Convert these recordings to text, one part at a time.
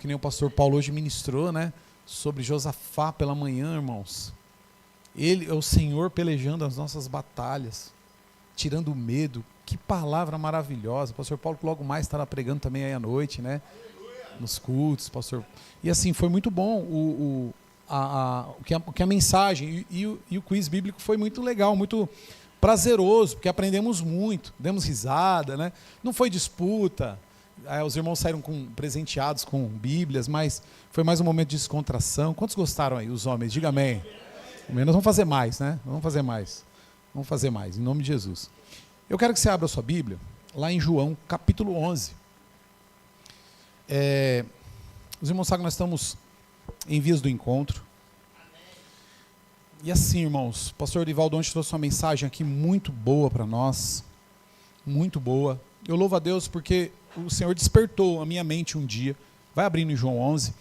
Que nem o pastor Paulo hoje ministrou, né? Sobre Josafá pela manhã, irmãos. Ele é o Senhor pelejando as nossas batalhas, tirando o medo. Que palavra maravilhosa. O pastor Paulo logo mais estará pregando também aí à noite, né? Nos cultos, pastor. E assim, foi muito bom o que a mensagem e o quiz bíblico foi muito legal, muito prazeroso, porque aprendemos muito, demos risada, né? Não foi disputa. Os irmãos saíram presenteados com bíblias, mas foi mais um momento de descontração. Quantos gostaram aí, os homens? Diga amém. Nós vamos fazer mais, né? Vamos fazer mais, em nome de Jesus. Eu quero que você abra a sua Bíblia, lá em João, capítulo 11. Os irmãos sabem que nós estamos em vias do encontro. E assim, irmãos, o pastor Divaldo ontem trouxe uma mensagem aqui muito boa para nós. Muito boa. Eu louvo a Deus porque o Senhor despertou a minha mente um dia. Vai abrindo em João 11.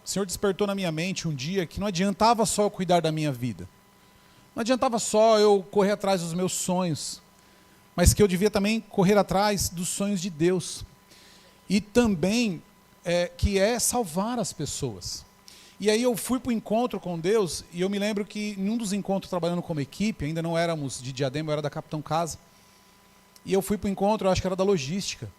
O Senhor despertou na minha mente um dia que não adiantava só eu cuidar da minha vida. Não adiantava só eu correr atrás dos meus sonhos. Mas que eu devia também correr atrás dos sonhos de Deus. E também que é salvar as pessoas. E aí eu fui para o encontro com Deus, e eu me lembro que em um dos encontros trabalhando como equipe, ainda não éramos de Diadema, eu era da Capitão Casa, e eu fui para o encontro, eu acho que era da logística,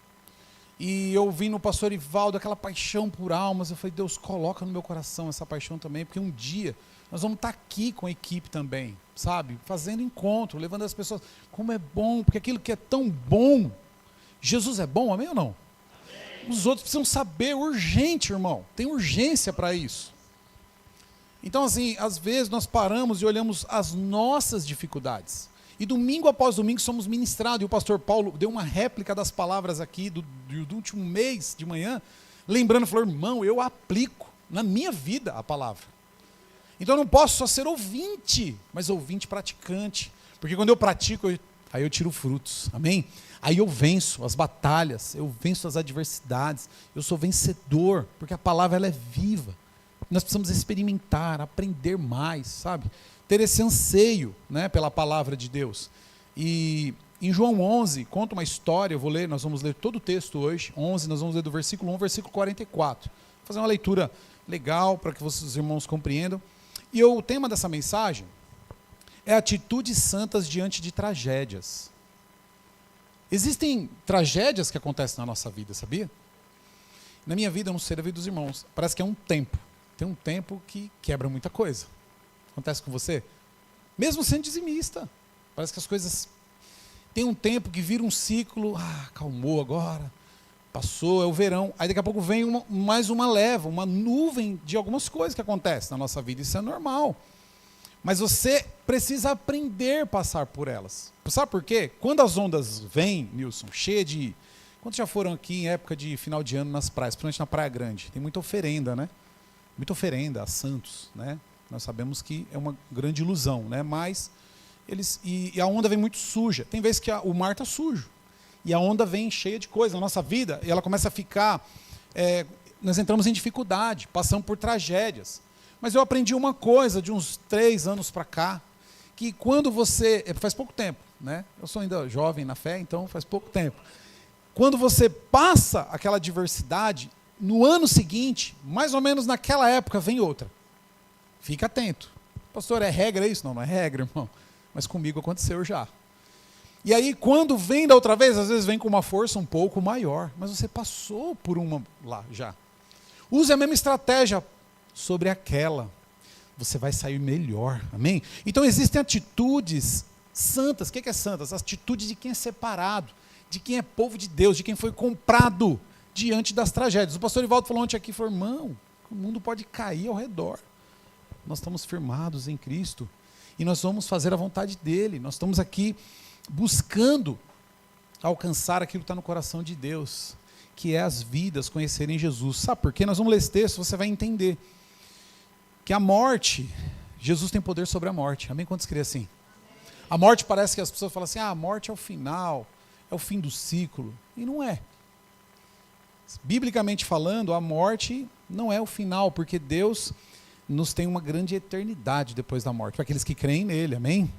e eu vi no pastor Ivaldo aquela paixão por almas. Eu falei, Deus, coloca no meu coração essa paixão também, porque um dia nós vamos estar aqui com a equipe também, sabe, fazendo encontro, levando as pessoas. Como é bom, porque aquilo que é tão bom, Jesus é bom, amém ou não? Amém. Os outros precisam saber, urgente, irmão, tem urgência para isso. Então, assim, às vezes nós paramos e olhamos as nossas dificuldades. E domingo após domingo somos ministrados. E o pastor Paulo deu uma réplica das palavras aqui do último mês de manhã, lembrando, falou, irmão, eu aplico na minha vida a palavra. Então eu não posso só ser ouvinte, mas ouvinte praticante. Porque quando eu pratico, aí eu tiro frutos. Amém? Aí eu venço as batalhas, eu venço as adversidades, eu sou vencedor, porque a palavra ela é viva. Nós precisamos experimentar, aprender mais, sabe? Ter esse anseio, né, pela palavra de Deus. E em João 11, conta uma história, eu vou ler, nós vamos ler todo o texto hoje, 11, nós vamos ler do versículo 1 ao versículo 44. Vou fazer uma leitura legal para que vocês, os irmãos, compreendam. E o tema dessa mensagem é atitudes santas diante de tragédias. Existem tragédias que acontecem na nossa vida, sabia? Na minha vida, eu não sei da vida dos irmãos, parece que é um tempo. Tem um tempo que quebra muita coisa. Acontece com você? Mesmo sendo dizimista. Parece que as coisas... Tem um tempo que vira um ciclo. Acalmou agora. Passou, é o verão. Aí daqui a pouco vem mais uma leva, uma nuvem de algumas coisas que acontecem na nossa vida. Isso é normal. Mas você precisa aprender a passar por elas. Sabe por quê? Quando as ondas vêm, Nilson, cheia de... Quantos já foram aqui em época de final de ano nas praias? Principalmente na Praia Grande. Tem muita oferenda, né? Muita oferenda a santos, né? Nós sabemos que é uma grande ilusão, né? Mas a onda vem muito suja. Tem vezes que o mar está sujo e a onda vem cheia de coisa na nossa vida e ela começa a ficar... nós entramos em dificuldade, passamos por tragédias. Mas eu aprendi uma coisa de uns 3 anos para cá, que quando você... Faz pouco tempo, né? Eu sou ainda jovem na fé, então faz pouco tempo. Quando você passa aquela adversidade... No ano seguinte, mais ou menos naquela época, vem outra. Fica atento. Pastor, é regra isso? Não, não é regra, irmão. Mas comigo aconteceu já. E aí, quando vem da outra vez, às vezes vem com uma força um pouco maior. Mas você passou por uma lá já. Use a mesma estratégia sobre aquela. Você vai sair melhor. Amém? Então, existem atitudes santas. O que é santas? As atitudes de quem é separado, de quem é povo de Deus, de quem foi comprado diante das tragédias. O pastor Ivaldo falou ontem aqui, falou, irmão, o mundo pode cair ao redor. Nós estamos firmados em Cristo e nós vamos fazer a vontade dele. Nós estamos aqui buscando alcançar aquilo que está no coração de Deus, que é as vidas conhecerem Jesus. Sabe por quê? Nós vamos ler esse texto, você vai entender que a morte, Jesus tem poder sobre a morte. Amém? Quantos creem assim? A morte parece que as pessoas falam assim, a morte é o final, é o fim do ciclo. E não é. Biblicamente falando, a morte não é o final, porque Deus nos tem uma grande eternidade depois da morte, para aqueles que creem nele, amém?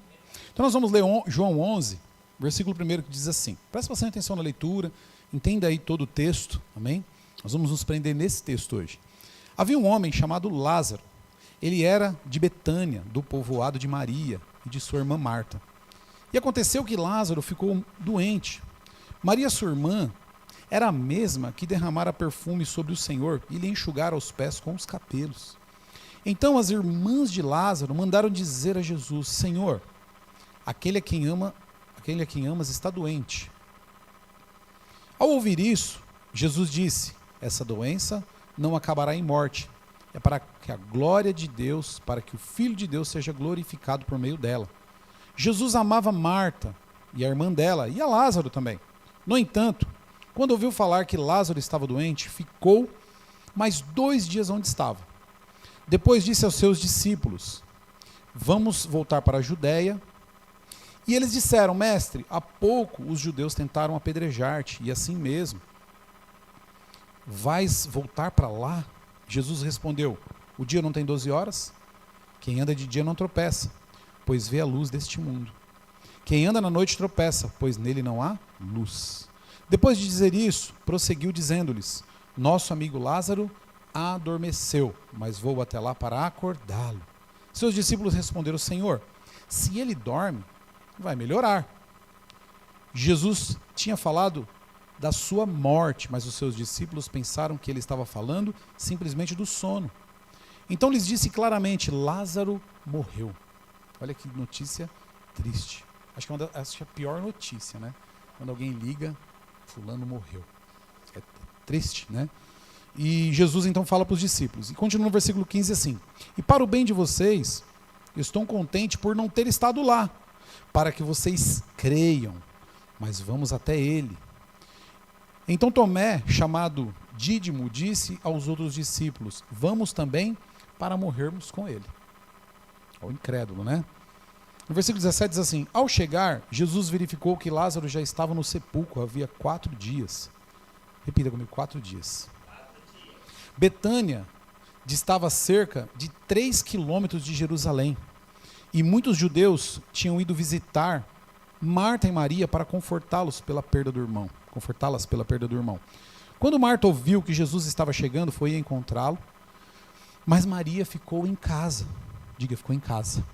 Então nós vamos ler João 11, versículo 1, que diz assim, presta bastante atenção na leitura, entenda aí todo o texto, amém? Nós vamos nos prender nesse texto hoje. Havia um homem chamado Lázaro. Ele era de Betânia, do povoado de Maria e de sua irmã Marta. E aconteceu que Lázaro ficou doente. Maria, sua irmã, era a mesma que derramara perfume sobre o Senhor e lhe enxugara os pés com os cabelos. Então as irmãs de Lázaro mandaram dizer a Jesus: Senhor, aquele a quem amas está doente. Ao ouvir isso, Jesus disse: essa doença não acabará em morte. É para que a glória de Deus, para que o Filho de Deus seja glorificado por meio dela. Jesus amava Marta e a irmã dela, e a Lázaro também. No entanto, quando ouviu falar que Lázaro estava doente, ficou mais 2 dias onde estava. Depois disse aos seus discípulos: vamos voltar para a Judéia. E eles disseram: mestre, há pouco os judeus tentaram apedrejar-te, e assim mesmo vais voltar para lá? Jesus respondeu: o dia não tem 12 horas? Quem anda de dia não tropeça, pois vê a luz deste mundo. Quem anda na noite tropeça, pois nele não há luz. Depois de dizer isso, prosseguiu dizendo-lhes: nosso amigo Lázaro adormeceu, mas vou até lá para acordá-lo. Seus discípulos responderam: Senhor, se ele dorme, vai melhorar. Jesus tinha falado da sua morte, mas os seus discípulos pensaram que ele estava falando simplesmente do sono. Então lhes disse claramente: Lázaro morreu. Olha que notícia triste. Acho que é a pior notícia, né? Quando alguém liga: fulano morreu. É triste, né? E Jesus então fala para os discípulos, e continua no versículo 15 assim: e para o bem de vocês, eu estou contente por não ter estado lá, para que vocês creiam, mas vamos até ele. Então Tomé, chamado Dídimo, disse aos outros discípulos: vamos também para morrermos com ele. O incrédulo, né? No versículo 17 diz assim: ao chegar, Jesus verificou que Lázaro já estava no sepulcro havia 4 dias. Repita comigo: 4 dias. Betânia distava cerca de 3 quilômetros de Jerusalém, e muitos judeus tinham ido visitar Marta e Maria para confortá-las pela perda do irmão. Quando Marta ouviu que Jesus estava chegando, foi encontrá-lo, mas Maria ficou em casa. Diga: ficou em casa.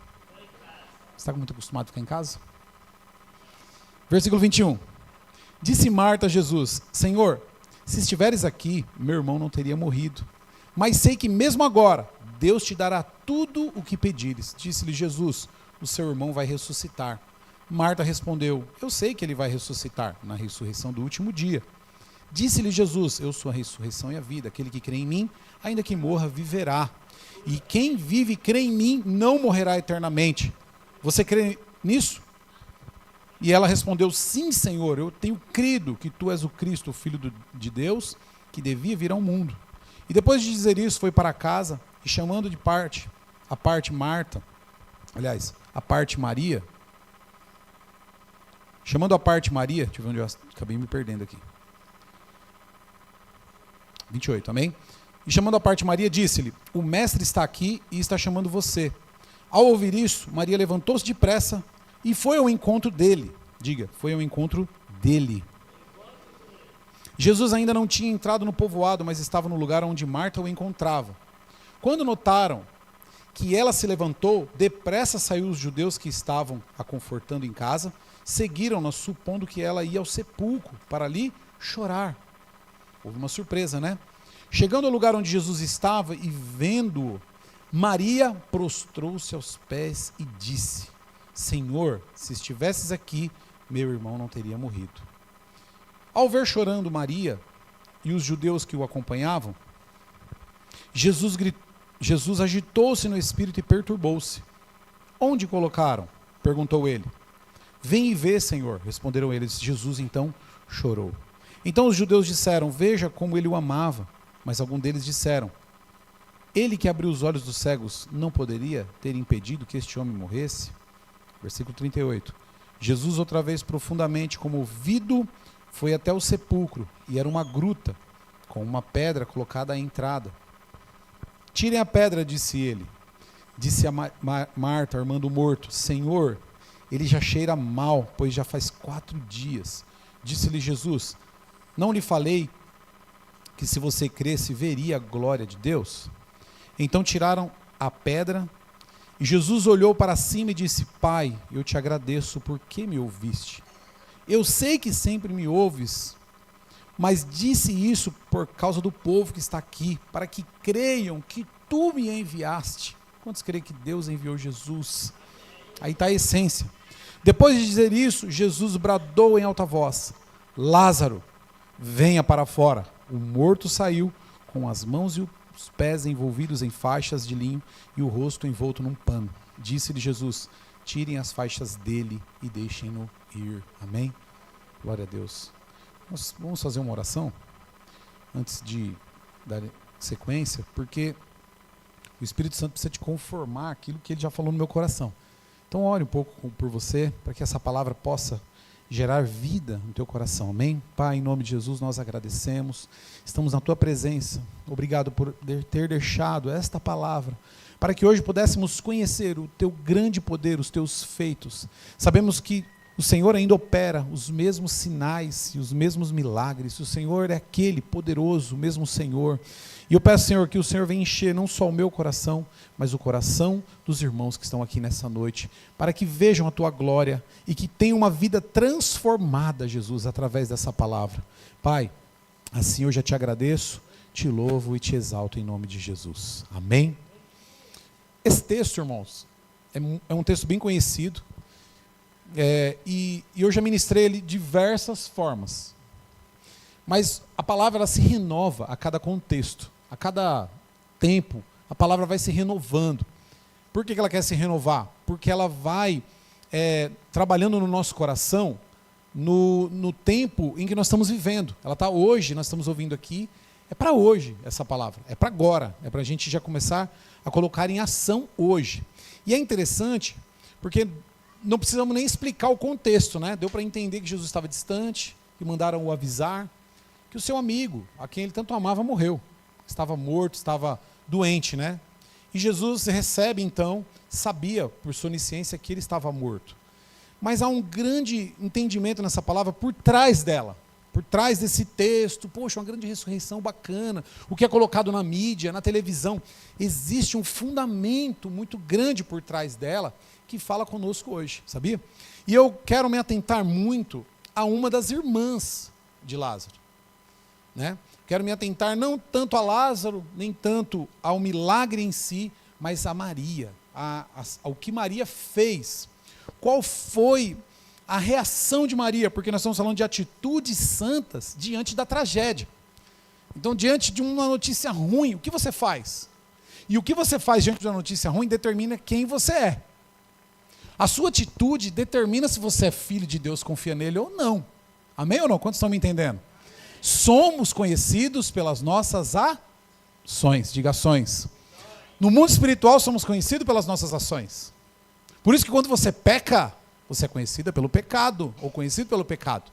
Você está muito acostumado a ficar em casa? Versículo 21. Disse Marta a Jesus: Senhor, se estiveres aqui, meu irmão não teria morrido. Mas sei que mesmo agora, Deus te dará tudo o que pedires. Disse-lhe Jesus: o seu irmão vai ressuscitar. Marta respondeu: eu sei que ele vai ressuscitar na ressurreição do último dia. Disse-lhe Jesus: eu sou a ressurreição e a vida. Aquele que crê em mim, ainda que morra, viverá. E quem vive e crê em mim, não morrerá eternamente. Você crê nisso? E ela respondeu: sim, Senhor, eu tenho crido que tu és o Cristo, o Filho de Deus, que devia vir ao mundo. E depois de dizer isso, foi para casa, e chamando a parte Maria, deixa eu ver onde eu acabei me perdendo aqui. 28, amém? E chamando a parte Maria, disse-lhe: o mestre está aqui e está chamando você. Ao ouvir isso, Maria levantou-se depressa e foi ao encontro dele. Diga: foi ao encontro dele. Jesus ainda não tinha entrado no povoado, mas estava no lugar onde Marta o encontrava. Quando notaram que ela se levantou, depressa saiu os judeus que estavam a confortando em casa, seguiram-na, supondo que ela ia ao sepulcro para ali chorar. Houve uma surpresa, né? Chegando ao lugar onde Jesus estava e vendo-o, Maria prostrou-se aos pés e disse: Senhor, se estivesses aqui, meu irmão não teria morrido. Ao ver chorando Maria e os judeus que o acompanhavam, Jesus agitou-se no espírito e perturbou-se. Onde colocaram? Perguntou ele. Vem e vê, Senhor, responderam eles. Jesus então chorou. Então os judeus disseram: veja como ele o amava. Mas alguns deles disseram: ele que abriu os olhos dos cegos não poderia ter impedido que este homem morresse? Versículo 38. Jesus, outra vez profundamente comovido, foi até o sepulcro, e era uma gruta, com uma pedra colocada à entrada. Tirem a pedra, disse ele. Disse a Marta, a irmã do morto: Senhor, ele já cheira mal, pois já faz 4 dias. Disse-lhe Jesus: não lhe falei que se você cresce, veria a glória de Deus? Então tiraram a pedra, e Jesus olhou para cima e disse: Pai, eu te agradeço porque me ouviste. Eu sei que sempre me ouves, mas disse isso por causa do povo que está aqui, para que creiam que tu me enviaste. Quantos creem que Deus enviou Jesus? Aí está a essência. Depois de dizer isso, Jesus bradou em alta voz: Lázaro, venha para fora. O morto saiu, com as mãos e os pés envolvidos em faixas de linho e o rosto envolto num pano. Disse-lhe Jesus: tirem as faixas dele e deixem-no ir. Amém? Glória a Deus. Nós vamos fazer uma oração antes de dar sequência, porque o Espírito Santo precisa te conformar aquilo que ele já falou no meu coração. Então ore um pouco por você, para que essa palavra possa gerar vida no teu coração, amém? Pai, em nome de Jesus, nós agradecemos, estamos na tua presença, obrigado por ter deixado esta palavra, para que hoje pudéssemos conhecer o teu grande poder, os teus feitos. Sabemos que o Senhor ainda opera os mesmos sinais e os mesmos milagres. O Senhor é aquele poderoso, o mesmo Senhor. E eu peço, Senhor, que o Senhor venha encher não só o meu coração, mas o coração dos irmãos que estão aqui nessa noite, para que vejam a tua glória e que tenham uma vida transformada, Jesus, através dessa palavra. Pai, assim eu já te agradeço, te louvo e te exalto em nome de Jesus. Amém? Esse texto, irmãos, é um texto bem conhecido. E eu já ministrei ele de diversas formas, mas a palavra ela se renova a cada contexto, a cada tempo a palavra vai se renovando. Por que ela quer se renovar? Porque ela vai trabalhando no nosso coração no tempo em que nós estamos vivendo. Ela está hoje, nós estamos ouvindo aqui, é para hoje essa palavra, é para agora, é para a gente já começar a colocar em ação hoje. E é interessante porque não precisamos nem explicar o contexto, né? Deu para entender que Jesus estava distante, que mandaram o avisar, que o seu amigo, a quem ele tanto amava, morreu. Estava morto, estava doente, né? E Jesus recebe, então, sabia, por sua onisciência, que ele estava morto. Mas há um grande entendimento nessa palavra por trás dela, por trás desse texto. Poxa, uma grande ressurreição bacana. O que é colocado na mídia, na televisão. Existe um fundamento muito grande por trás dela, que fala conosco hoje, sabia? E eu quero me atentar muito a uma das irmãs de Lázaro, né? Quero me atentar não tanto a Lázaro, nem tanto ao milagre em si, mas a Maria, ao que Maria fez. Qual foi a reação de Maria? Porque nós estamos falando de atitudes santas diante da tragédia. Então, diante de uma notícia ruim, o que você faz? E o que você faz diante de uma notícia ruim determina quem você é. A sua atitude determina se você é filho de Deus, confia nele ou não. Amém ou não? Quantos estão me entendendo? Somos conhecidos pelas nossas ações. Diga ações. No mundo espiritual somos conhecidos pelas nossas ações. Por isso que quando você peca, você é conhecida pelo pecado, ou conhecido pelo pecado.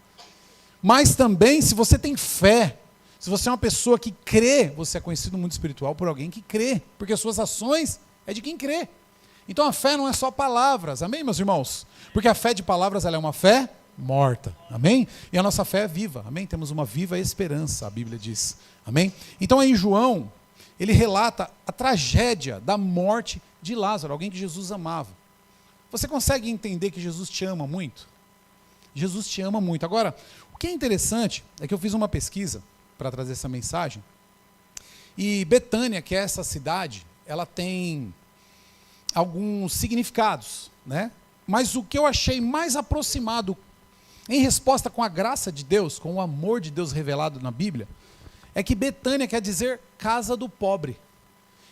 Mas também, se você tem fé, se você é uma pessoa que crê, você é conhecido no mundo espiritual por alguém que crê, porque as suas ações é de quem crê. Então a fé não é só palavras, amém, meus irmãos? Porque a fé de palavras ela é uma fé morta, amém? E a nossa fé é viva, amém? Temos uma viva esperança, a Bíblia diz, amém? Então aí João, ele relata a tragédia da morte de Lázaro, alguém que Jesus amava. Você consegue entender que Jesus te ama muito? Jesus te ama muito. Agora, o que é interessante é que eu fiz uma pesquisa para trazer essa mensagem, e Betânia, que é essa cidade, ela tem alguns significados, né? Mas o que eu achei mais aproximado, em resposta com a graça de Deus, com o amor de Deus revelado na Bíblia, é que Betânia quer dizer casa do pobre.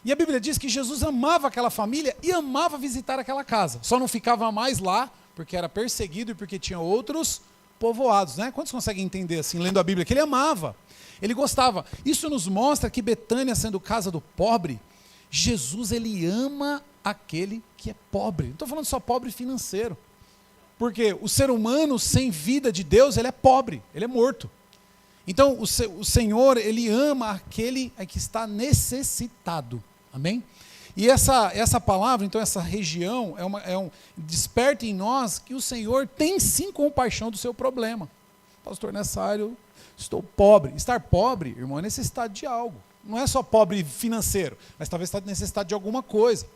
E a Bíblia diz que Jesus amava aquela família e amava visitar aquela casa. Só não ficava mais lá, porque era perseguido e porque tinha outros povoados, né? Quantos conseguem entender assim, lendo a Bíblia? Que ele amava, ele gostava. Isso nos mostra que Betânia, sendo casa do pobre, Jesus, ele ama aquele que é pobre. Não estou falando só pobre financeiro. Porque o ser humano sem vida de Deus, ele é pobre, ele é morto. Então, o Senhor, ele ama aquele que está necessitado. Amém? E essa palavra, então, essa região, desperta em nós que o Senhor tem sim compaixão do seu problema. Pastor, nessa área eu estou pobre. Estar pobre, irmão, é necessidade de algo. Não é só pobre financeiro, mas talvez está necessidade de alguma coisa.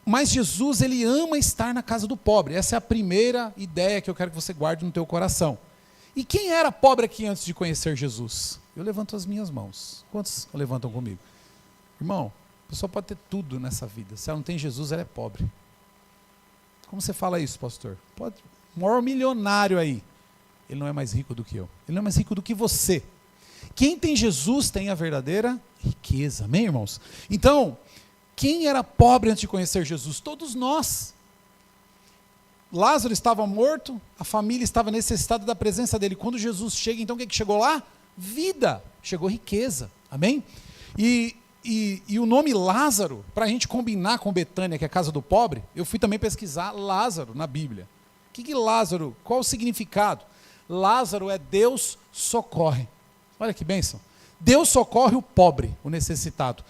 Mas Jesus, ele ama estar na casa do pobre. Essa é a primeira ideia que eu quero que você guarde no teu coração. E quem era pobre aqui antes de conhecer Jesus? Eu levanto as minhas mãos. Quantos levantam comigo? Irmão, a pessoa pode ter tudo nessa vida. Se ela não tem Jesus, ela é pobre. Como você fala isso, pastor? Pode, o maior milionário aí, ele não é mais rico do que eu. Ele não é mais rico do que você. Quem tem Jesus tem a verdadeira riqueza. Amém, irmãos? Então, quem era pobre antes de conhecer Jesus? Todos nós. Lázaro estava morto, a família estava necessitada da presença dele. Quando Jesus chega, então o que chegou lá? Vida. Chegou riqueza. Amém? E o nome Lázaro, para a gente combinar com Betânia, que é a casa do pobre, eu fui também pesquisar Lázaro na Bíblia. O que Lázaro, qual o significado? Lázaro é Deus socorre. Olha que bênção. Deus socorre o pobre, o necessitado.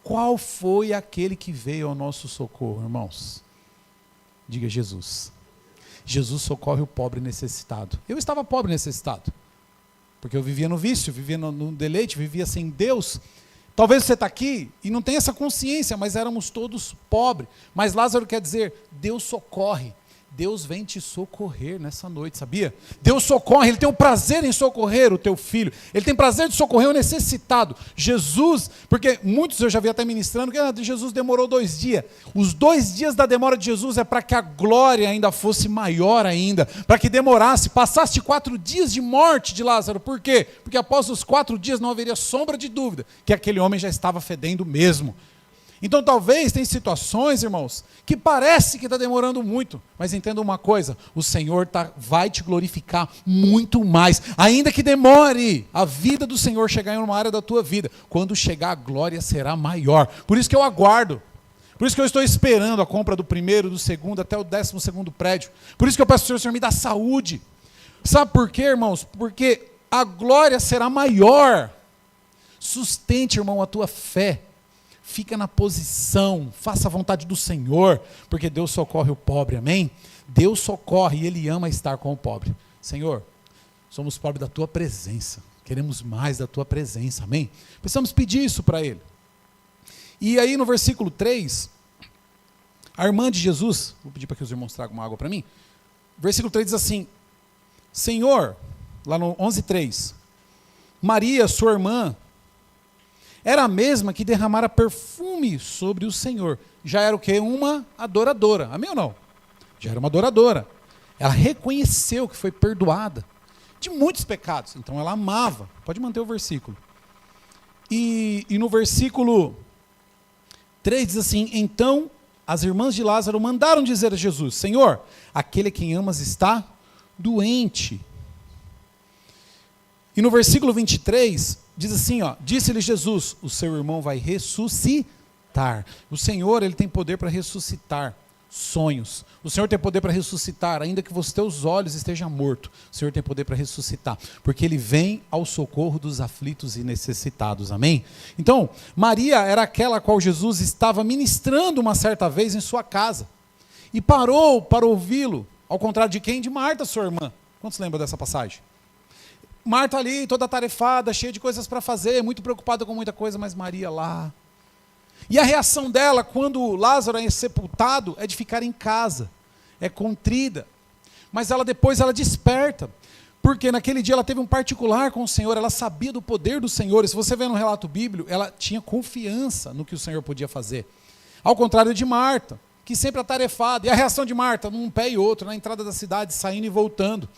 Qual foi aquele que veio ao nosso socorro, irmãos? Diga Jesus. Jesus socorre o pobre necessitado. Eu estava pobre necessitado, porque eu vivia no vício, vivia no deleite, vivia sem Deus. Talvez você está aqui e não tenha essa consciência, mas éramos todos pobres. Mas Lázaro quer dizer, Deus socorre. Deus vem te socorrer nessa noite, sabia? Deus socorre, Ele tem o prazer em socorrer o teu filho. Ele tem prazer de socorrer o necessitado. Jesus, porque muitos eu já vi até ministrando, que Jesus demorou 2 dias. Os 2 dias da demora de Jesus é para que a glória ainda fosse maior ainda. Para que demorasse, passasse 4 dias de morte de Lázaro. Por quê? Porque após os 4 dias não haveria sombra de dúvida que aquele homem já estava fedendo mesmo. Então talvez tem situações, irmãos, que parece que está demorando muito, mas entenda uma coisa, o Senhor vai te glorificar muito mais, ainda que demore a vida do Senhor chegar em uma área da tua vida, quando chegar a glória será maior. Por isso que eu aguardo, por isso que eu estou esperando a compra do primeiro, do segundo, até o 12º prédio, por isso que eu peço ao Senhor me dá saúde. Sabe por quê, irmãos? Porque a glória será maior. Sustente, irmão, a tua fé. Fica na posição, faça a vontade do Senhor, porque Deus socorre o pobre, amém? Deus socorre e Ele ama estar com o pobre. Senhor, somos pobres da Tua presença, queremos mais da Tua presença, amém? Precisamos pedir isso para Ele. E aí no versículo 3, a irmã de Jesus, vou pedir para que os irmãos tragam uma água para mim, versículo 3 diz assim, Senhor, lá no 11:3, Maria, sua irmã, era a mesma que derramara perfume sobre o Senhor. Já era o quê? Uma adoradora. Amém ou não? Já era uma adoradora. Ela reconheceu que foi perdoada de muitos pecados. Então ela amava. Pode manter o versículo. E no versículo 3 diz assim, então as irmãs de Lázaro mandaram dizer a Jesus, Senhor, aquele a quem amas está doente. E no versículo 23, diz assim, disse-lhe Jesus, o seu irmão vai ressuscitar. O Senhor, Ele tem poder para ressuscitar sonhos. O Senhor tem poder para ressuscitar, ainda que os teus olhos estejam mortos. O Senhor tem poder para ressuscitar, porque Ele vem ao socorro dos aflitos e necessitados. Amém? Então, Maria era aquela a qual Jesus estava ministrando uma certa vez em sua casa. E parou para ouvi-lo, ao contrário de quem? De Marta, sua irmã. Quantos lembram dessa passagem? Marta ali, toda atarefada, cheia de coisas para fazer, muito preocupada com muita coisa, mas Maria lá. E a reação dela, quando Lázaro é sepultado, é de ficar em casa, é contrida. Mas depois ela desperta, porque naquele dia ela teve um particular com o Senhor, ela sabia do poder do Senhor, e se você vê no relato bíblico, ela tinha confiança no que o Senhor podia fazer. Ao contrário de Marta, que sempre atarefada. E a reação de Marta, num pé e outro, na entrada da cidade, saindo e voltando.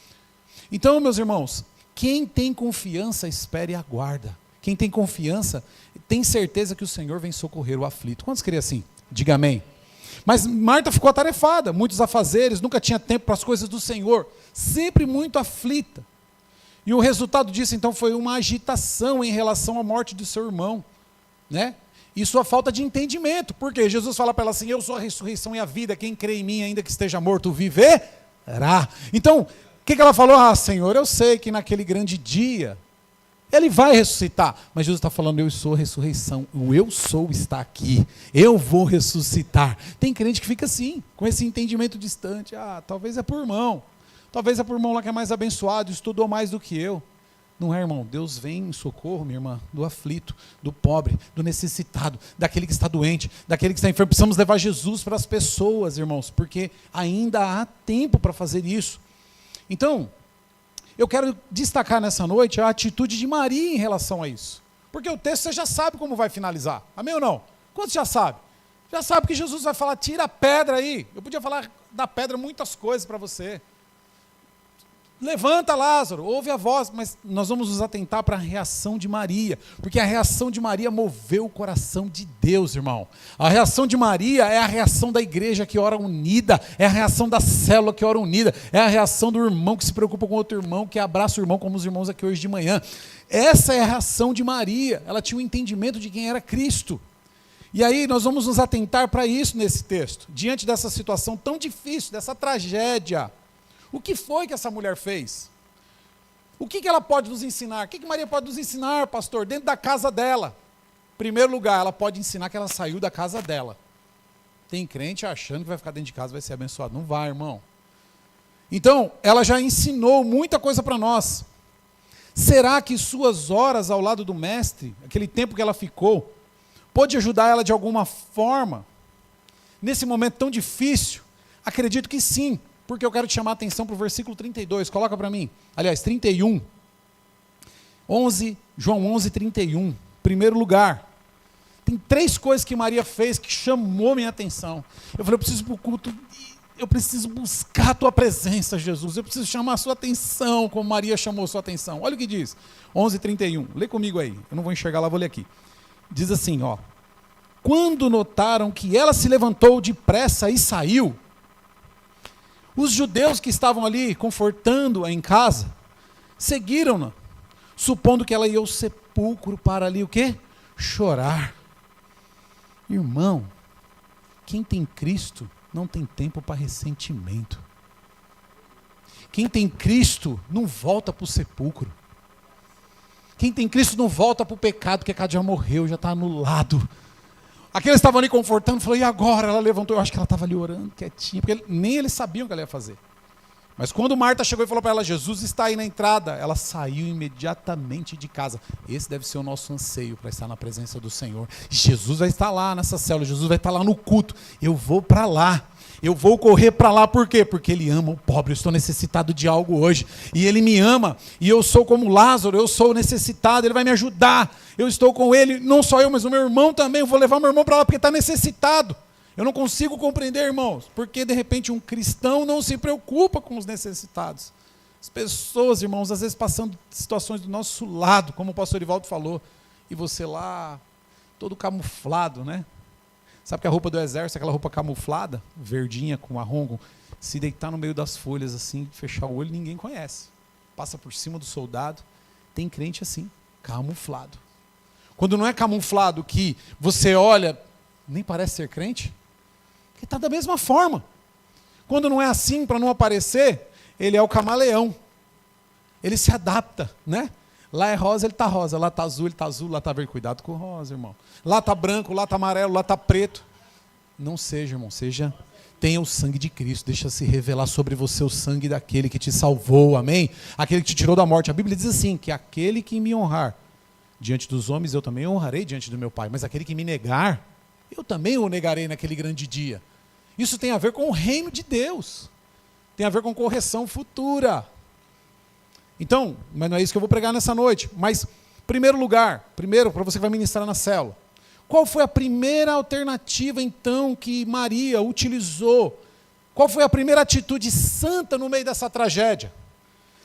Então, meus irmãos, quem tem confiança, espera e aguarda. Quem tem confiança, tem certeza que o Senhor vem socorrer o aflito. Quantos queriam assim? Diga amém. Mas Marta ficou atarefada, muitos afazeres, nunca tinha tempo para as coisas do Senhor, sempre muito aflita. E o resultado disso, então, foi uma agitação em relação à morte do seu irmão, né? E sua falta de entendimento. Porque Jesus fala para ela assim, eu sou a ressurreição e a vida, quem crê em mim, ainda que esteja morto, viverá. Então, o que ela falou? Senhor, eu sei que naquele grande dia, Ele vai ressuscitar. Mas Jesus está falando, eu sou a ressurreição, o eu sou está aqui, eu vou ressuscitar. Tem crente que fica assim, com esse entendimento distante. Talvez é por irmão, Talvez é por irmão lá que é mais abençoado, estudou mais do que eu. Não é, irmão? Deus vem em socorro, minha irmã, do aflito, do pobre, do necessitado, daquele que está doente, daquele que está enfermo. Precisamos levar Jesus para as pessoas, irmãos, porque ainda há tempo para fazer isso. Então, eu quero destacar nessa noite a atitude de Maria em relação a isso. Porque o texto você já sabe como vai finalizar. Amém ou não? Quantos já sabem? Já sabe que Jesus vai falar, tira a pedra aí. Eu podia falar da pedra muitas coisas para você. Levanta, Lázaro, ouve a voz, mas nós vamos nos atentar para a reação de Maria, porque a reação de Maria moveu o coração de Deus, irmão. A reação de Maria é a reação da igreja que ora unida, é a reação da célula que ora unida, é a reação do irmão que se preocupa com outro irmão, que abraça o irmão, como os irmãos aqui hoje de manhã. Essa é a reação de Maria, ela tinha um entendimento de quem era Cristo. E aí nós vamos nos atentar para isso nesse texto, diante dessa situação tão difícil, dessa tragédia. O que foi que essa mulher fez? O que ela pode nos ensinar? O que Maria pode nos ensinar, pastor? Dentro da casa dela. Em primeiro lugar, ela pode ensinar que ela saiu da casa dela. Tem crente achando que vai ficar dentro de casa, vai ser abençoado. Não vai, irmão. Então, ela já ensinou muita coisa para nós. Será que suas horas ao lado do mestre, aquele tempo que ela ficou, pode ajudar ela de alguma forma? Nesse momento tão difícil? Acredito que sim. Porque eu quero te chamar a atenção para o versículo 32, coloca para mim, aliás, 31, João 11, 31, primeiro lugar, tem 3 coisas que Maria fez que chamou minha atenção. Eu falei, eu preciso ir para o culto, eu preciso buscar a tua presença, Jesus, eu preciso chamar a sua atenção, como Maria chamou a sua atenção. Olha o que diz, 11, 31, lê comigo aí, eu não vou enxergar lá, vou ler aqui. Diz assim, ó, quando notaram que ela se levantou depressa e saiu, os judeus que estavam ali confortando-a em casa, seguiram-na, supondo que ela ia ao sepulcro para ali o quê? Chorar. Irmão, quem tem Cristo não tem tempo para ressentimento. Quem tem Cristo não volta para o sepulcro. Quem tem Cristo não volta para o pecado, porque pecado já morreu, já está anulado. Aqueles estavam ali confortando, falou, e agora? Ela levantou, eu acho que ela estava ali orando, quietinha, porque nem eles sabiam o que ela ia fazer. Mas quando Marta chegou e falou para ela, Jesus está aí na entrada, ela saiu imediatamente de casa. Esse deve ser o nosso anseio para estar na presença do Senhor. Jesus vai estar lá nessa célula, Jesus vai estar lá no culto, eu vou para lá. Eu vou correr para lá, por quê? Porque Ele ama o pobre, eu estou necessitado de algo hoje, e Ele me ama, e eu sou como Lázaro, eu sou necessitado, Ele vai me ajudar, eu estou com Ele, não só eu, mas o meu irmão também, eu vou levar meu irmão para lá, porque está necessitado. Eu não consigo compreender, irmãos, porque de repente um cristão não se preocupa com os necessitados. As pessoas, irmãos, às vezes passando situações do nosso lado, como o pastor Ivaldo falou, e você lá, todo camuflado, né? Sabe que a roupa do exército, aquela roupa camuflada, verdinha com marrom, se deitar no meio das folhas assim, fechar o olho, ninguém conhece. Passa por cima do soldado. Tem crente assim, camuflado. Quando não é camuflado que você olha, nem parece ser crente, que está da mesma forma. Quando não é assim, para não aparecer, ele é o camaleão. Ele se adapta, né? Lá é rosa, ele está rosa. Lá está azul, ele está azul. Lá está verde. Cuidado com o rosa, irmão. Lá está branco, lá está amarelo, lá está preto. Não seja, irmão. Tenha o sangue de Cristo. Deixa se revelar sobre você o sangue daquele que te salvou. Amém? Aquele que te tirou da morte. A Bíblia diz assim, que aquele que me honrar diante dos homens, eu também honrarei diante do meu Pai. Mas aquele que me negar, eu também o negarei naquele grande dia. Isso tem a ver com o reino de Deus. Tem a ver com correção futura. Então, mas não é isso que eu vou pregar nessa noite. Mas, primeiro para você que vai ministrar na célula, qual foi a primeira alternativa, então, que Maria utilizou? Qual foi a primeira atitude santa no meio dessa tragédia?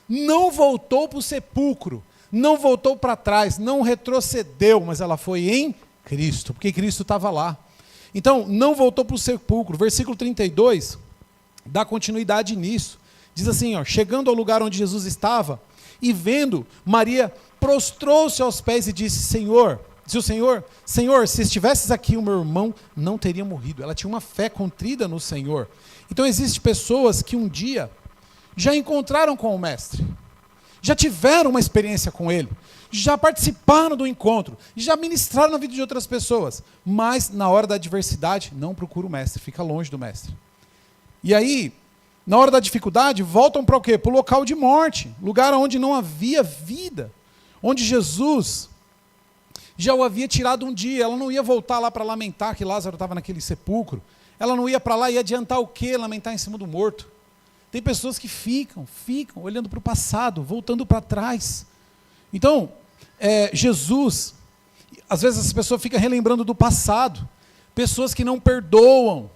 Não voltou para o sepulcro, não voltou para trás, não retrocedeu, mas ela foi em Cristo, porque Cristo estava lá. Então, não voltou para o sepulcro. Versículo 32 dá continuidade nisso. Diz assim, ó, chegando ao lugar onde Jesus estava, e vendo, Maria prostrou-se aos pés e disse, Senhor, se estivesses aqui, o meu irmão não teria morrido. Ela tinha uma fé contrida no Senhor. Então, existem pessoas que um dia já encontraram com o Mestre, já tiveram uma experiência com Ele, já participaram do encontro, já ministraram na vida de outras pessoas, mas na hora da adversidade, não procura o Mestre, fica longe do Mestre. E aí, na hora da dificuldade, voltam para o quê? Para o local de morte, lugar onde não havia vida, onde Jesus já o havia tirado um dia. Ela não ia voltar lá para lamentar que Lázaro estava naquele sepulcro. Ela não ia para lá e adiantar o quê? Lamentar em cima do morto. Tem pessoas que ficam olhando para o passado, voltando para trás. Então, Jesus, às vezes as pessoas ficam relembrando do passado, pessoas que não perdoam,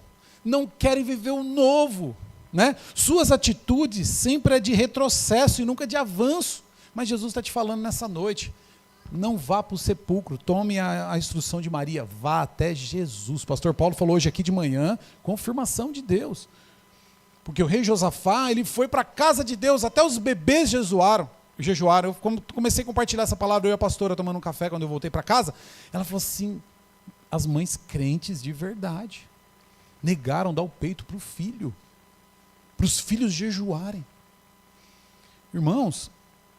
não querem viver o novo, né? Suas atitudes sempre é de retrocesso e nunca de avanço. Mas Jesus está te falando nessa noite, não vá para o sepulcro, tome a instrução de Maria, vá até Jesus. Pastor Paulo falou hoje aqui de manhã, confirmação de Deus. Porque o rei Josafá, ele foi para a casa de Deus, até os bebês jejuaram. Eu comecei a compartilhar essa palavra, eu e a pastora tomando um café quando eu voltei para casa, ela falou assim, as mães crentes de verdade, negaram dar o peito para o filho, para os filhos jejuarem. Irmãos,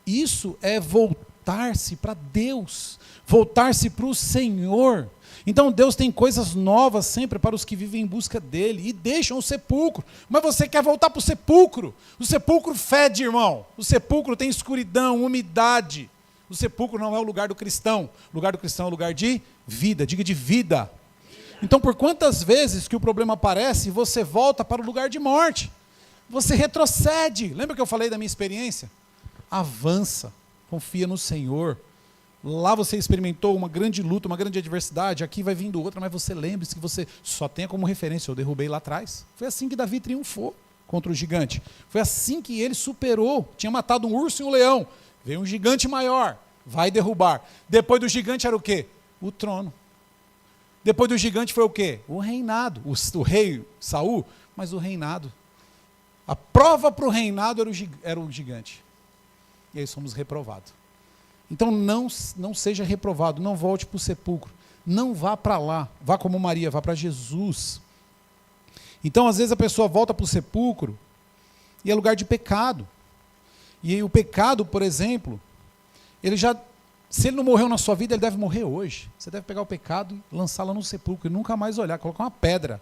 isso é voltar-se para Deus, voltar-se para o Senhor. Então Deus tem coisas novas sempre para os que vivem em busca dele e deixam o sepulcro. Mas você quer voltar para o sepulcro? O sepulcro fede, irmão. O sepulcro tem escuridão, umidade. O sepulcro não é o lugar do cristão. O lugar do cristão é o lugar de vida. Diga de vida. Então por quantas vezes que o problema aparece, você volta para o lugar de morte? Você retrocede. Lembra que eu falei da minha experiência? Avança. Confia no Senhor. Lá você experimentou uma grande luta, uma grande adversidade, aqui vai vindo outra, mas você lembre-se que você só tenha como referência, eu derrubei lá atrás. Foi assim que Davi triunfou contra o gigante. Foi assim que ele superou, tinha matado um urso e um leão, veio um gigante maior, vai derrubar. Depois do gigante era o quê? O trono. Depois do gigante foi o quê? O reinado. O rei Saul, mas o reinado. A prova para o reinado era o gigante. E aí somos reprovados. Então não seja reprovado, não volte para o sepulcro, não vá para lá, vá como Maria, vá para Jesus. Então às vezes a pessoa volta para o sepulcro e é lugar de pecado. E o pecado, por exemplo, se ele não morreu na sua vida, ele deve morrer hoje. Você deve pegar o pecado e lançá-lo no sepulcro e nunca mais olhar, colocar uma pedra.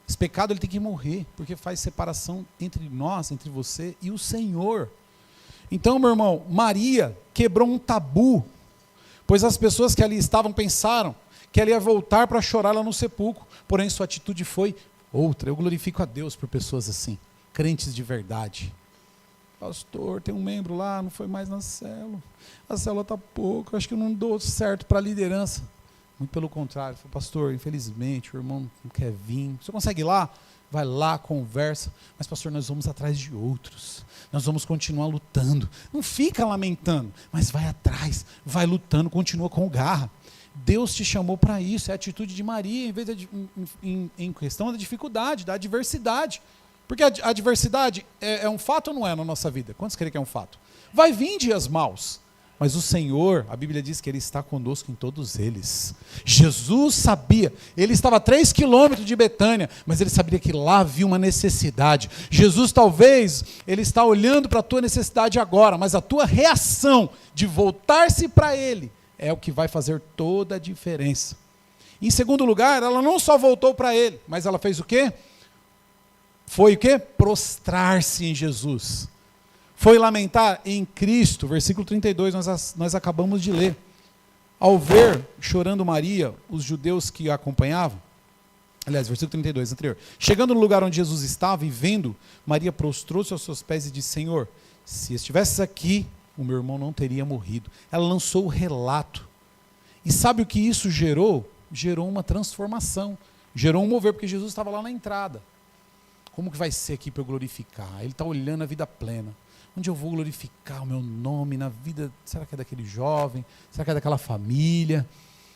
Esse pecado ele tem que morrer, porque faz separação entre nós, entre você e o Senhor. Então, meu irmão, Maria quebrou um tabu, pois as pessoas que ali estavam pensaram que ela ia voltar para chorar lá no sepulcro, porém sua atitude foi outra. Eu glorifico a Deus por pessoas assim, crentes de verdade. Pastor, tem um membro lá, não foi mais na célula, a célula está pouco, acho que eu não dou certo para a liderança. Muito pelo contrário, falei, pastor, infelizmente o irmão não quer vir, você consegue ir lá? Vai lá, conversa, mas pastor, nós vamos atrás de outros, nós vamos continuar lutando, não fica lamentando, mas vai atrás, vai lutando, continua com garra. Deus te chamou para isso, é a atitude de Maria, em vez de, em questão da dificuldade, da adversidade, porque a adversidade é um fato ou não é na nossa vida? Quantos creem que é um fato? Vai vir dias maus, mas o Senhor, a Bíblia diz que Ele está conosco em todos eles. Jesus sabia, Ele estava a 3 quilômetros de Betânia, mas Ele sabia que lá havia uma necessidade. Jesus talvez, Ele está olhando para a tua necessidade agora, mas a tua reação de voltar-se para Ele é o que vai fazer toda a diferença. Em segundo lugar, ela não só voltou para Ele, mas ela fez o quê? Foi o quê? Prostrar-se em Jesus. Foi lamentar em Cristo, versículo 32, nós acabamos de ler. Ao ver, chorando Maria, os judeus que a acompanhavam, aliás, versículo 32, anterior. Chegando no lugar onde Jesus estava e vendo, Maria prostrou-se aos seus pés e disse, Senhor, se estivesses aqui, o meu irmão não teria morrido. Ela lançou o relato. E sabe o que isso gerou? Gerou uma transformação. Gerou um mover, porque Jesus estava lá na entrada. Como que vai ser aqui para eu glorificar? Ele está olhando a vida plena. Onde eu vou glorificar o meu nome na vida? Será que é daquele jovem? Será que é daquela família?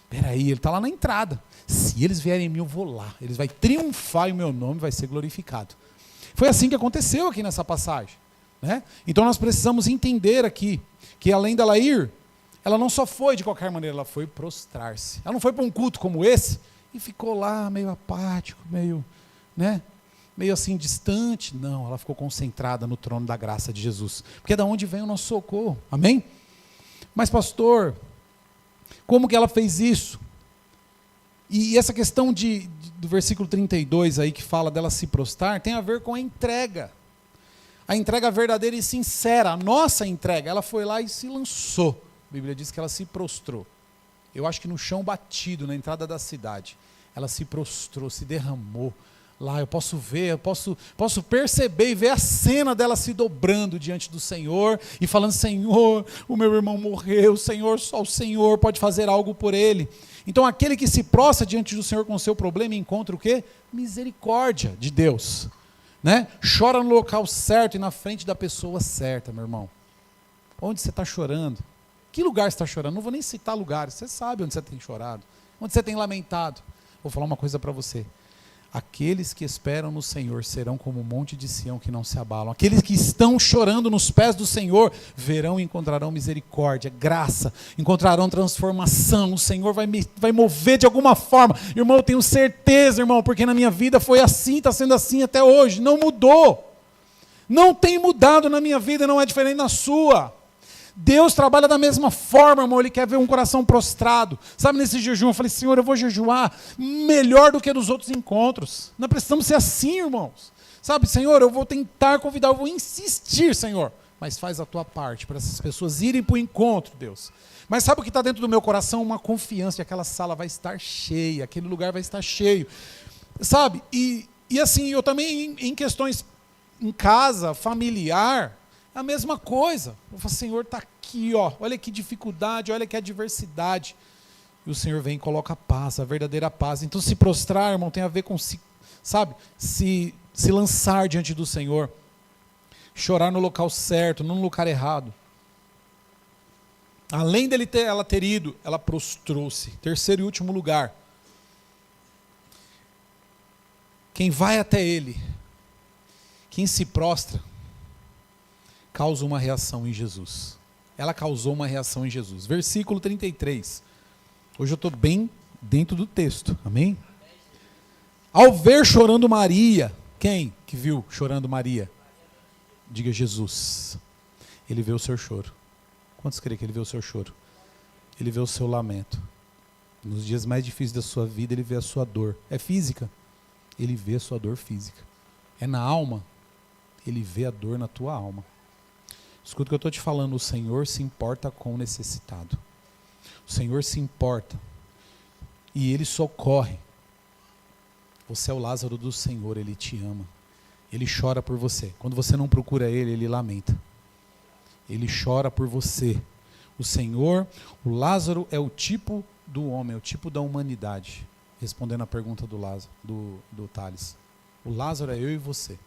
Peraí, ele está lá na entrada. Se eles vierem em mim, eu vou lá. Eles vão triunfar e o meu nome vai ser glorificado. Foi assim que aconteceu aqui nessa passagem, né? Então nós precisamos entender aqui que além dela ir, ela não só foi de qualquer maneira, ela foi prostrar-se. Ela não foi para um culto como esse e ficou lá meio apático, meio assim distante. Não, ela ficou concentrada no trono da graça de Jesus. Porque é da onde vem o nosso socorro. Amém? Mas pastor, como que ela fez isso? E essa questão do versículo 32 aí, que fala dela se prostrar, tem a ver com a entrega. A entrega verdadeira e sincera, a nossa entrega. Ela foi lá e se lançou. A Bíblia diz que ela se prostrou. Eu acho que no chão batido, na entrada da cidade. Ela se prostrou, se derramou. Lá eu posso ver, eu posso perceber e ver a cena dela se dobrando diante do Senhor e falando: Senhor, o meu irmão morreu, Senhor, só o Senhor pode fazer algo por ele. Então aquele que se prostra diante do Senhor com o seu problema encontra o quê? Misericórdia de Deus, né? Chora no local certo e na frente da pessoa certa, meu irmão. Onde você está chorando? Que lugar você está chorando? Não vou nem citar lugares, você sabe onde você tem chorado, onde você tem lamentado. Vou falar uma coisa para você. Aqueles que esperam no Senhor serão como o monte de Sião que não se abalam. Aqueles que estão chorando nos pés do Senhor verão e encontrarão misericórdia, graça, encontrarão transformação. O Senhor vai mover de alguma forma. Irmão, eu tenho certeza, irmão, porque na minha vida foi assim, está sendo assim até hoje. Não mudou. Não tem mudado na minha vida, não é diferente na sua. Deus trabalha da mesma forma, irmão. Ele quer ver um coração prostrado. Sabe, nesse jejum eu falei: Senhor, eu vou jejuar melhor do que nos outros encontros. Nós precisamos ser assim, irmãos. Sabe, Senhor, eu vou tentar convidar, eu vou insistir, Senhor. Mas faz a tua parte para essas pessoas irem para o encontro, Deus. Mas sabe o que está dentro do meu coração? Uma confiança de que aquela sala vai estar cheia, aquele lugar vai estar cheio. Sabe, e assim, eu também em questões em casa, familiar, a mesma coisa. Eu falo: Senhor, está aqui, ó, olha que dificuldade, olha que adversidade. E o Senhor vem e coloca a paz, a verdadeira paz. Então se prostrar, irmão, tem a ver com se lançar diante do Senhor. Chorar no local certo, não no lugar errado. Além ela ter ido, ela prostrou-se. Terceiro e último lugar. Quem vai até ele, quem se prostra, causa uma reação em Jesus. Ela causou uma reação em Jesus. Versículo 33. Hoje eu estou bem dentro do texto. Amém? Ao ver chorando Maria. Quem que viu chorando Maria? Diga: Jesus. Ele vê o seu choro. Quantos creem que ele vê o seu choro? Ele vê o seu lamento. Nos dias mais difíceis da sua vida, ele vê a sua dor. É física? Ele vê a sua dor física. É na alma? Ele vê a dor na tua alma. Escuta o que eu estou te falando: o Senhor se importa com o necessitado. O Senhor se importa. E Ele socorre. Você é o Lázaro do Senhor, Ele te ama. Ele chora por você. Quando você não procura Ele, Ele lamenta. Ele chora por você. O Senhor, o Lázaro é o tipo do homem, é o tipo da humanidade. Respondendo a pergunta do Lázaro, do Thales. O Lázaro é eu e você,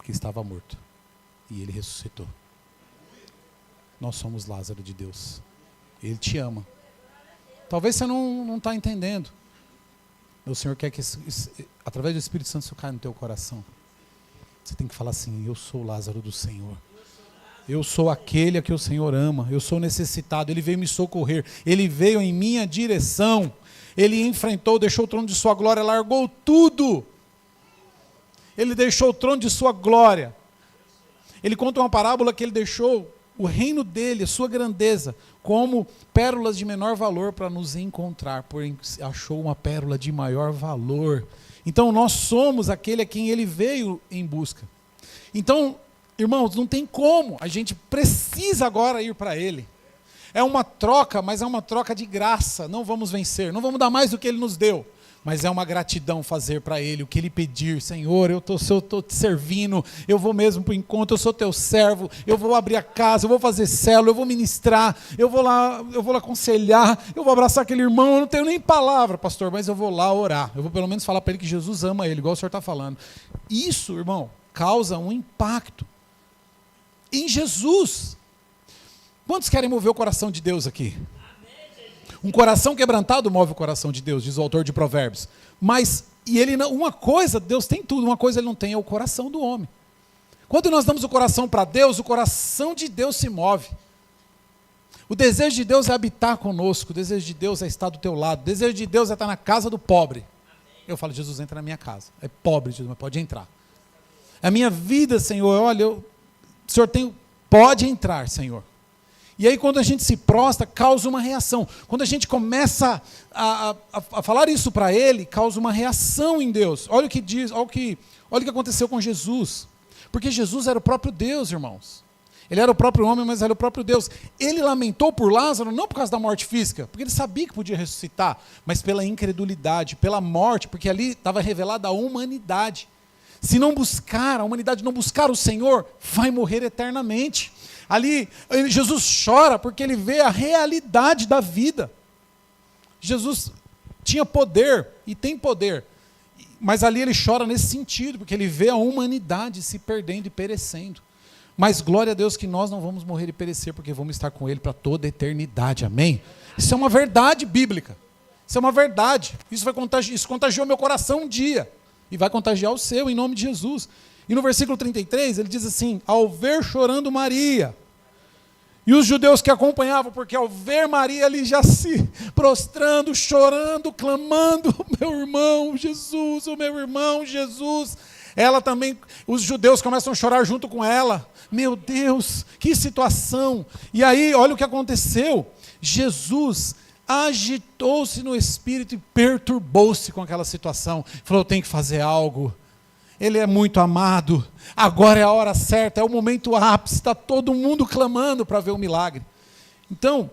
que estava morto. E ele ressuscitou. Nós somos Lázaro de Deus. Ele te ama. Talvez você não está entendendo. O Senhor quer que, através do Espírito Santo, isso caia no teu coração. Você tem que falar assim: eu sou o Lázaro do Senhor. Eu sou aquele a que o Senhor ama. Eu sou necessitado. Ele veio me socorrer. Ele veio em minha direção. Ele enfrentou, deixou o trono de sua glória, largou tudo. Ele deixou o trono de sua glória. Ele conta uma parábola que ele deixou o reino dele, a sua grandeza, como pérolas de menor valor para nos encontrar, porém achou uma pérola de maior valor. Então nós somos aquele a quem ele veio em busca. Então, irmãos, não tem como, a gente precisa agora ir para ele. É uma troca, mas é uma troca de graça. Não vamos vencer, não vamos dar mais do que ele nos deu. Mas é uma gratidão fazer para Ele o que Ele pedir. Senhor, eu estou te servindo, eu vou mesmo para o encontro, eu sou teu servo, eu vou abrir a casa, eu vou fazer célula, eu vou ministrar, eu vou lá aconselhar, eu vou abraçar aquele irmão, eu não tenho nem palavra, pastor, mas eu vou lá orar. Eu vou pelo menos falar para ele que Jesus ama ele, igual o senhor está falando. Isso, irmão, causa um impacto em Jesus. Quantos querem mover o coração de Deus aqui? Um coração quebrantado move o coração de Deus, diz o autor de Provérbios. Mas, uma coisa, Deus tem tudo, uma coisa Ele não tem, é o coração do homem. Quando nós damos o coração para Deus, o coração de Deus se move. O desejo de Deus é habitar conosco, o desejo de Deus é estar do teu lado, o desejo de Deus é estar na casa do pobre. Eu falo: Jesus, entra na minha casa. É pobre, Jesus, mas pode entrar. A minha vida, Senhor, olha, o Senhor pode entrar, Senhor. E aí quando a gente se prostra, causa uma reação. Quando a gente começa a falar isso para ele, causa uma reação em Deus. Olha o que diz, olha o que aconteceu com Jesus. Porque Jesus era o próprio Deus, irmãos. Ele era o próprio homem, mas era o próprio Deus. Ele lamentou por Lázaro, não por causa da morte física, porque ele sabia que podia ressuscitar, mas pela incredulidade, pela morte, porque ali estava revelada a humanidade. Se não buscar, a humanidade não buscar o Senhor, vai morrer eternamente. Ali, Jesus chora porque ele vê a realidade da vida. Jesus tinha poder e tem poder, mas ali ele chora nesse sentido, porque ele vê a humanidade se perdendo e perecendo. Mas glória a Deus que nós não vamos morrer e perecer, porque vamos estar com ele para toda a eternidade, amém? Isso é uma verdade bíblica, isso é uma verdade, isso contagiou meu coração um dia, e vai contagiar o seu, em nome de Jesus. E no versículo 33, ele diz assim: ao ver chorando Maria, e os judeus que acompanhavam, porque ao ver Maria ali já se prostrando, chorando, clamando, meu irmão Jesus, o meu irmão Jesus, ela também, os judeus começam a chorar junto com ela. Meu Deus, que situação! E aí, olha o que aconteceu. Jesus agitou-se no espírito e perturbou-se com aquela situação. Falou: eu tenho que fazer algo. Ele é muito amado. Agora é a hora certa, é o momento ápice. Está todo mundo clamando para ver o milagre. Então,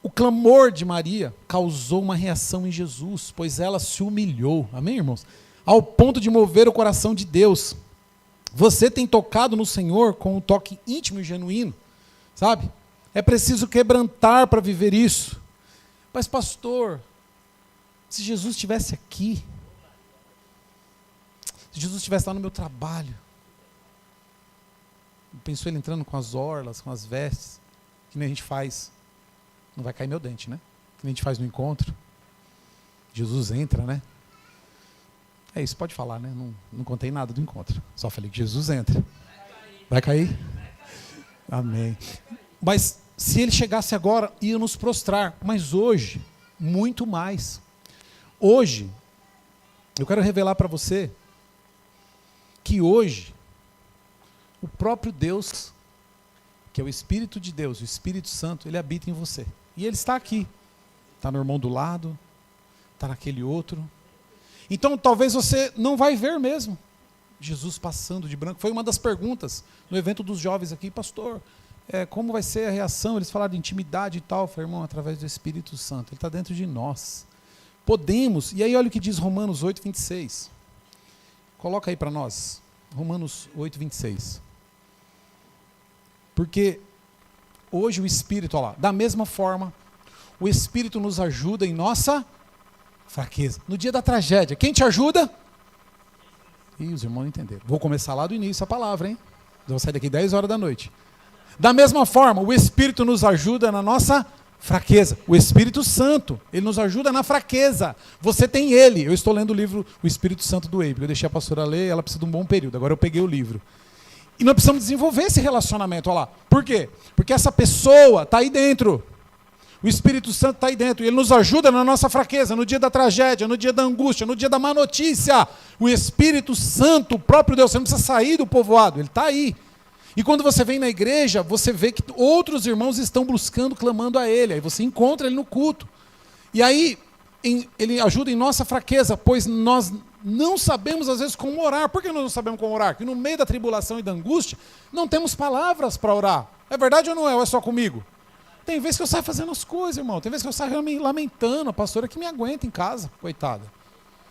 o clamor de Maria causou uma reação em Jesus, pois ela se humilhou. Amém, irmãos? Ao ponto de mover o coração de Deus. Você tem tocado no Senhor com um toque íntimo e genuíno, sabe? É preciso quebrantar para viver isso. Mas pastor, se Jesus estivesse aqui, se Jesus estivesse lá no meu trabalho, pensou ele entrando com as orlas, com as vestes, que nem a gente faz, não vai cair meu dente, né? Que nem a gente faz no encontro. Jesus entra, né? É isso, pode falar, né? Não contei nada do encontro. Só falei que Jesus entra. Vai cair? Amém. Mas se ele chegasse agora, ia nos prostrar. Mas hoje, muito mais. Hoje, eu quero revelar para você que hoje, o próprio Deus, que é o Espírito de Deus, o Espírito Santo, ele habita em você. E ele está aqui. Está no irmão do lado, está naquele outro. Então, talvez você não vai ver mesmo Jesus passando de branco. Foi uma das perguntas no evento dos jovens aqui: pastor, como vai ser a reação? Eles falaram de intimidade e tal. Eu falei: irmão, através do Espírito Santo, ele está dentro de nós. Podemos, e aí olha o que diz Romanos 8, 26. Coloca aí para nós, Romanos 8, 26. Porque hoje o Espírito, olha lá, da mesma forma, o Espírito nos ajuda em nossa fraqueza. No dia da tragédia, quem te ajuda? Ih, os irmãos não entenderam. Vou começar lá do início a palavra, hein? Vou sair daqui 10 horas da noite. Da mesma forma, o Espírito nos ajuda na nossa fraqueza. O Espírito Santo, ele nos ajuda na fraqueza. Você tem ele. Eu estou lendo o livro O Espírito Santo do Eibe. Eu deixei a pastora ler, ela precisa de um bom período. Agora eu peguei o livro. E nós precisamos desenvolver esse relacionamento. Olha lá. Por quê? Porque essa pessoa está aí dentro. O Espírito Santo está aí dentro, e ele nos ajuda na nossa fraqueza, no dia da tragédia, no dia da angústia, no dia da má notícia. O Espírito Santo, o próprio Deus, você não precisa sair do povoado, ele está aí. E quando você vem na igreja, você vê que outros irmãos estão buscando, clamando a ele, aí você encontra ele no culto. E aí, ele ajuda em nossa fraqueza, pois nós não sabemos às vezes como orar. Por que nós não sabemos como orar? Porque no meio da tribulação e da angústia, não temos palavras para orar. É verdade ou não é? Ou é só comigo? Tem vezes que eu saio fazendo as coisas, irmão. Tem vezes que eu saio lamentando. A pastora que me aguenta em casa, coitada.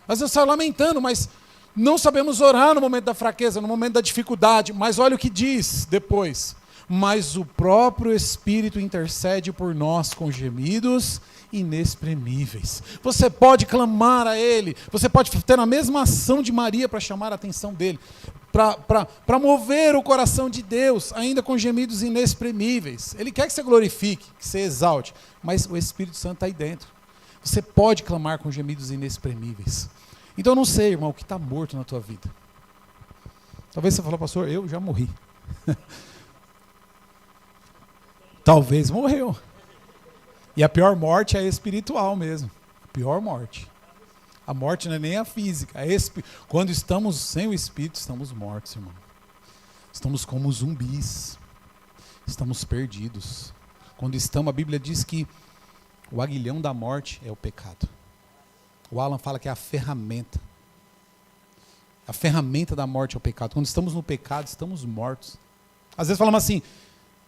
Às vezes eu saio lamentando, mas não sabemos orar no momento da fraqueza, no momento da dificuldade. Mas olha o que diz depois. Mas o próprio Espírito intercede por nós com gemidos inexprimíveis. Você pode clamar a Ele. Você pode ter a mesma ação de Maria para chamar a atenção dEle. Para mover o coração de Deus, ainda com gemidos inexprimíveis. Ele quer que você glorifique, que você exalte, mas o Espírito Santo está aí dentro. Você pode clamar com gemidos inexprimíveis. Então eu não sei, irmão, o que está morto na tua vida. Talvez você fale: pastor, eu já morri. Talvez morreu. E a pior morte é a espiritual mesmo. A pior morte. A morte não é nem a física. Quando estamos sem o Espírito, estamos mortos, irmão. Estamos como zumbis. Estamos perdidos. Quando estamos, a Bíblia diz que o aguilhão da morte é o pecado. O Alan fala que é a ferramenta. A ferramenta da morte é o pecado. Quando estamos no pecado, estamos mortos. Às vezes falamos assim,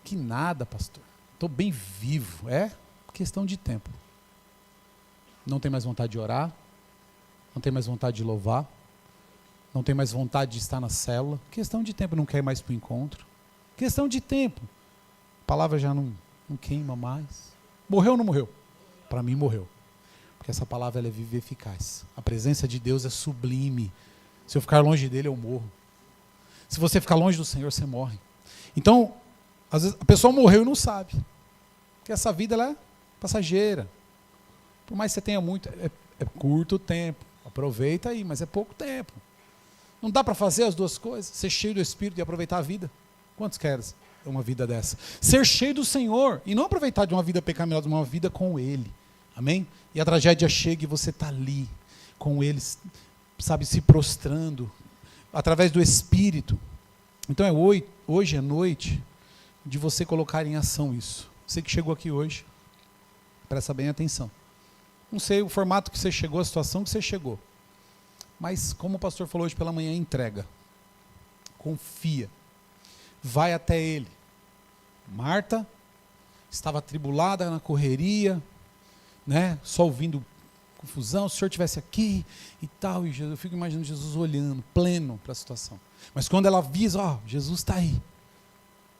que nada, pastor. Estou bem vivo. É questão de tempo. Não tem mais vontade de orar. Não tem mais vontade de louvar. Não tem mais vontade de estar na célula. Questão de tempo, não quer ir mais para o encontro. Questão de tempo. A palavra já não queima mais. Morreu ou não morreu? Para mim morreu. Porque essa palavra ela é viva e eficaz. A presença de Deus é sublime. Se eu ficar longe dele, eu morro. Se você ficar longe do Senhor, você morre. Então, às vezes, a pessoa morreu e não sabe. Porque essa vida ela é passageira. Por mais que você tenha muito, é curto tempo. Aproveita aí, mas é pouco tempo. Não dá para fazer as duas coisas? Ser cheio do Espírito e aproveitar a vida? Quantos querem uma vida dessa? Ser cheio do Senhor e não aproveitar de uma vida pecaminosa, uma vida com Ele. Amém? E a tragédia chega e você está ali, com Ele, sabe, se prostrando, através do Espírito. Então hoje é noite de você colocar em ação isso. Você que chegou aqui hoje, presta bem atenção. Não sei o formato que você chegou, a situação que você chegou. Mas, como o pastor falou hoje pela manhã, entrega. Confia. Vai até Ele. Marta estava atribulada na correria, né? Só ouvindo confusão, se o Senhor estivesse aqui e tal. E eu fico imaginando Jesus olhando, pleno para a situação. Mas quando ela avisa, Jesus está aí.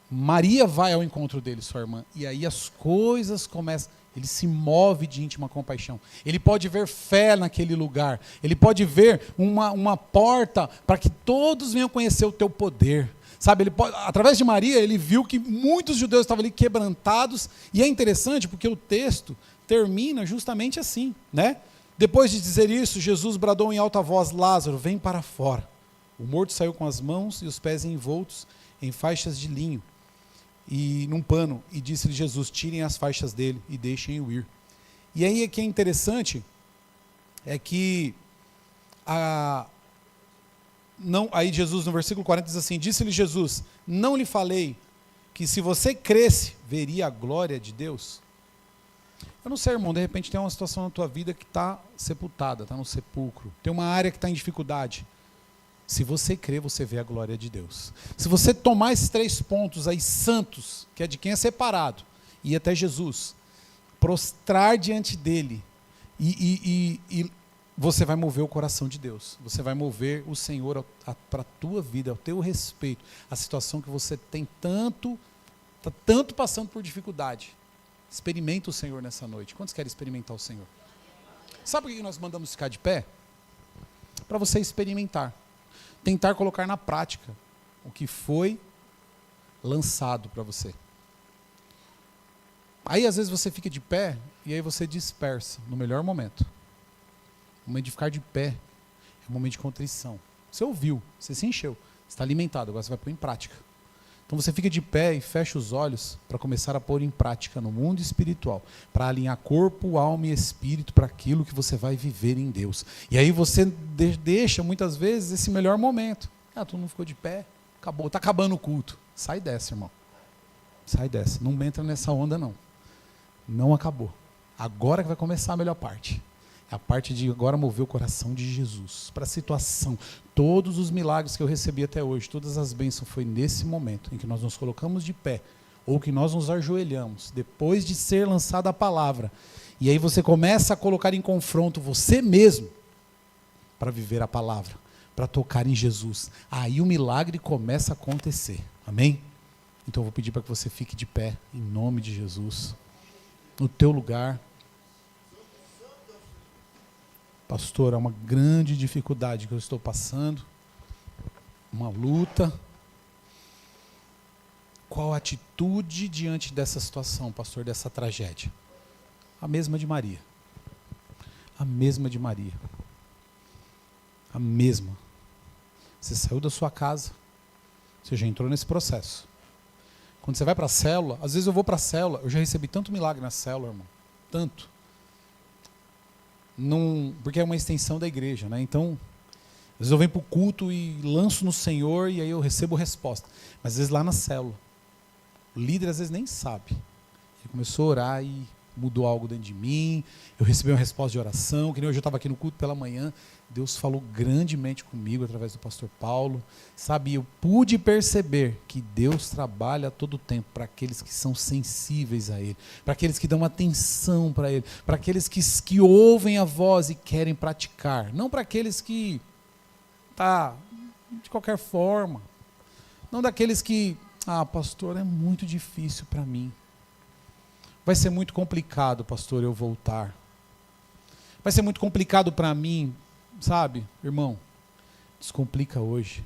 Maria vai ao encontro dele, sua irmã. E aí as coisas começam. Ele se move de íntima compaixão. Ele pode ver fé naquele lugar. Ele pode ver uma porta para que todos venham conhecer o teu poder. Sabe, através de Maria, ele viu que muitos judeus estavam ali quebrantados. E é interessante porque o texto termina justamente assim, né? Depois de dizer isso, Jesus bradou em alta voz, Lázaro, vem para fora. O morto saiu com as mãos e os pés envoltos em faixas de linho. E num pano, e disse-lhe Jesus, tirem as faixas dele e deixem-o ir. E aí o que é interessante é que aí Jesus no versículo 40 diz assim, disse-lhe Jesus, não lhe falei que se você cresce, veria a glória de Deus? Eu não sei, irmão, de repente tem uma situação na tua vida que está sepultada, está no sepulcro, tem uma área que está em dificuldade. Se você crer, você vê a glória de Deus. Se você tomar esses 3 pontos aí santos, que é de quem é separado, e ir até Jesus, prostrar diante dele, e você vai mover o coração de Deus. Você vai mover o Senhor para a tua vida, ao teu respeito. A situação que você tem está tanto passando por dificuldade. Experimenta o Senhor nessa noite. Quantos querem experimentar o Senhor? Sabe por que nós mandamos ficar de pé? Para você experimentar. Tentar colocar na prática o que foi lançado para você. Aí às vezes você fica de pé e aí você dispersa no melhor momento. O momento de ficar de pé é o momento de contrição. Você ouviu, você se encheu, você está alimentado, agora você vai pôr em prática. Então você fica de pé e fecha os olhos para começar a pôr em prática no mundo espiritual, para alinhar corpo, alma e espírito para aquilo que você vai viver em Deus. E aí você deixa muitas vezes esse melhor momento. Tu não ficou de pé, acabou, está acabando o culto. Sai dessa, irmão. Sai dessa, não entra nessa onda não. Não acabou. Agora que vai começar a melhor parte. É a parte de agora mover o coração de Jesus para a situação. Todos os milagres que eu recebi até hoje, todas as bênçãos, foi nesse momento em que nós nos colocamos de pé, ou que nós nos ajoelhamos, depois de ser lançada a palavra. E aí você começa a colocar em confronto você mesmo para viver a palavra, para tocar em Jesus. Aí o milagre começa a acontecer. Amém? Então eu vou pedir para que você fique de pé, em nome de Jesus, no teu lugar. Pastor, é uma grande dificuldade que eu estou passando, uma luta. Qual a atitude diante dessa situação, pastor, dessa tragédia? A mesma de Maria. A mesma de Maria. A mesma. Você saiu da sua casa, você já entrou nesse processo. Quando você vai para a célula, às vezes eu vou para a célula, eu já recebi tanto milagre na célula, irmão, tanto. Porque é uma extensão da igreja, né? Então, às vezes eu venho para o culto e lanço no Senhor e aí eu recebo resposta. Mas às vezes lá na célula, o líder às vezes nem sabe. Ele Começou a orar e mudou algo dentro de mim. Eu recebi uma resposta de oração, que nem hoje eu estava aqui no culto pela manhã. Deus falou grandemente comigo através do pastor Paulo. Sabe, eu pude perceber que Deus trabalha a todo tempo para aqueles que são sensíveis a Ele, para aqueles que dão atenção para Ele, para aqueles que ouvem a voz e querem praticar, não para aqueles que de qualquer forma, não daqueles que, pastor, é muito difícil para mim. Vai ser muito complicado, pastor, eu voltar. Vai ser muito complicado para mim, sabe, irmão? Descomplica hoje.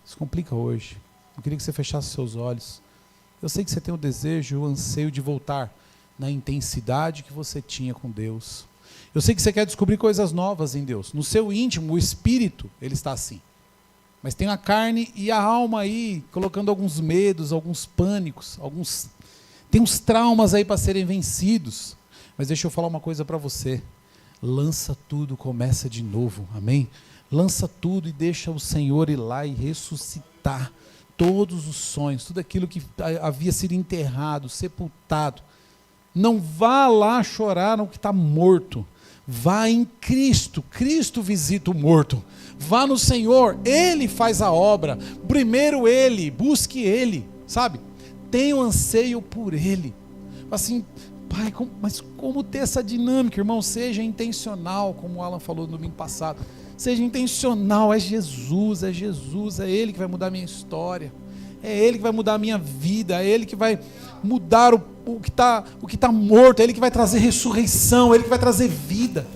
Descomplica hoje. Eu queria que você fechasse seus olhos. Eu sei que você tem o desejo, o anseio de voltar na intensidade que você tinha com Deus. Eu sei que você quer descobrir coisas novas em Deus. No seu íntimo, o espírito, ele está assim. Mas tem a carne e a alma aí, colocando alguns medos, alguns pânicos, tem uns traumas aí para serem vencidos. Mas deixa eu falar uma coisa para você. Lança tudo, começa de novo, amém? Lança tudo e deixa o Senhor ir lá e ressuscitar todos os sonhos, tudo aquilo que havia sido enterrado, sepultado. Não vá lá chorar no que está morto. Vá em Cristo. Cristo visita o morto. Vá no Senhor, Ele faz a obra. Primeiro Ele, busque Ele, sabe? Tenha um anseio por Ele. Assim, Pai, mas como ter essa dinâmica, irmão? Seja intencional, como o Alan falou no domingo passado. Seja intencional, é Jesus, é Ele que vai mudar a minha história. É Ele que vai mudar a minha vida, é Ele que vai mudar o que tá morto, é Ele que vai trazer ressurreição, é Ele que vai trazer vida.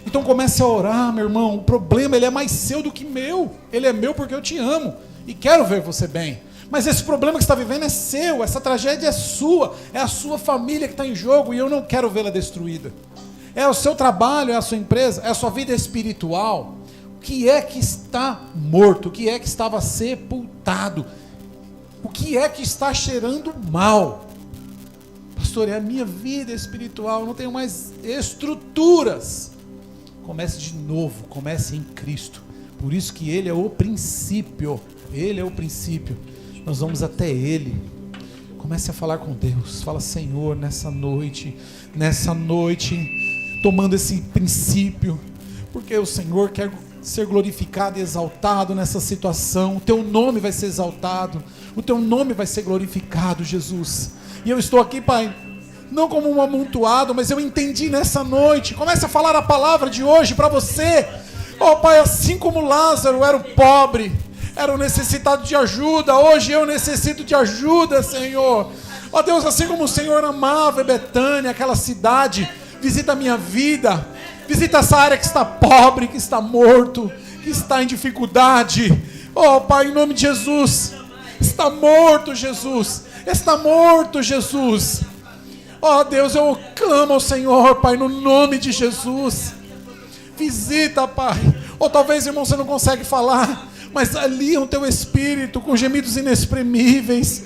Então comece a orar, meu irmão. O problema, ele é mais seu do que meu. Ele é meu porque eu te amo e quero ver você bem. Mas esse problema que você está vivendo é seu, essa tragédia é sua, é a sua família que está em jogo e eu não quero vê-la destruída. É o seu trabalho, é a sua empresa, é a sua vida espiritual. O que é que está morto? O que é que estava sepultado? O que é que está cheirando mal? Pastor, é a minha vida espiritual, eu não tenho mais estruturas. Comece de novo, comece em Cristo. Por isso que Ele é o princípio. Ele é o princípio. Nós vamos até Ele. Comece a falar com Deus. Fala, Senhor, nessa noite, tomando esse princípio, porque o Senhor quer ser glorificado e exaltado nessa situação. O Teu nome vai ser exaltado. O Teu nome vai ser glorificado, Jesus. E eu estou aqui, Pai, não como um amontoado, mas eu entendi nessa noite. Comece a falar a palavra de hoje para você. Oh, Pai, assim como Lázaro era o pobre, era o necessitado de ajuda, hoje eu necessito de ajuda, Senhor. Ó Deus, assim como o Senhor amava Betânia, aquela cidade, visita a minha vida, visita essa área que está pobre, que está morto, que está em dificuldade. Ó Pai, em nome de Jesus, está morto, Jesus, está morto, Jesus. Ó Deus, eu clamo ao Senhor, Pai, no nome de Jesus. Visita, Pai. Ou talvez, irmão, você não consegue falar, mas alia o teu espírito com gemidos inexprimíveis.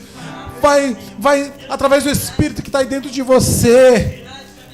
Vai através do Espírito que está aí dentro de você.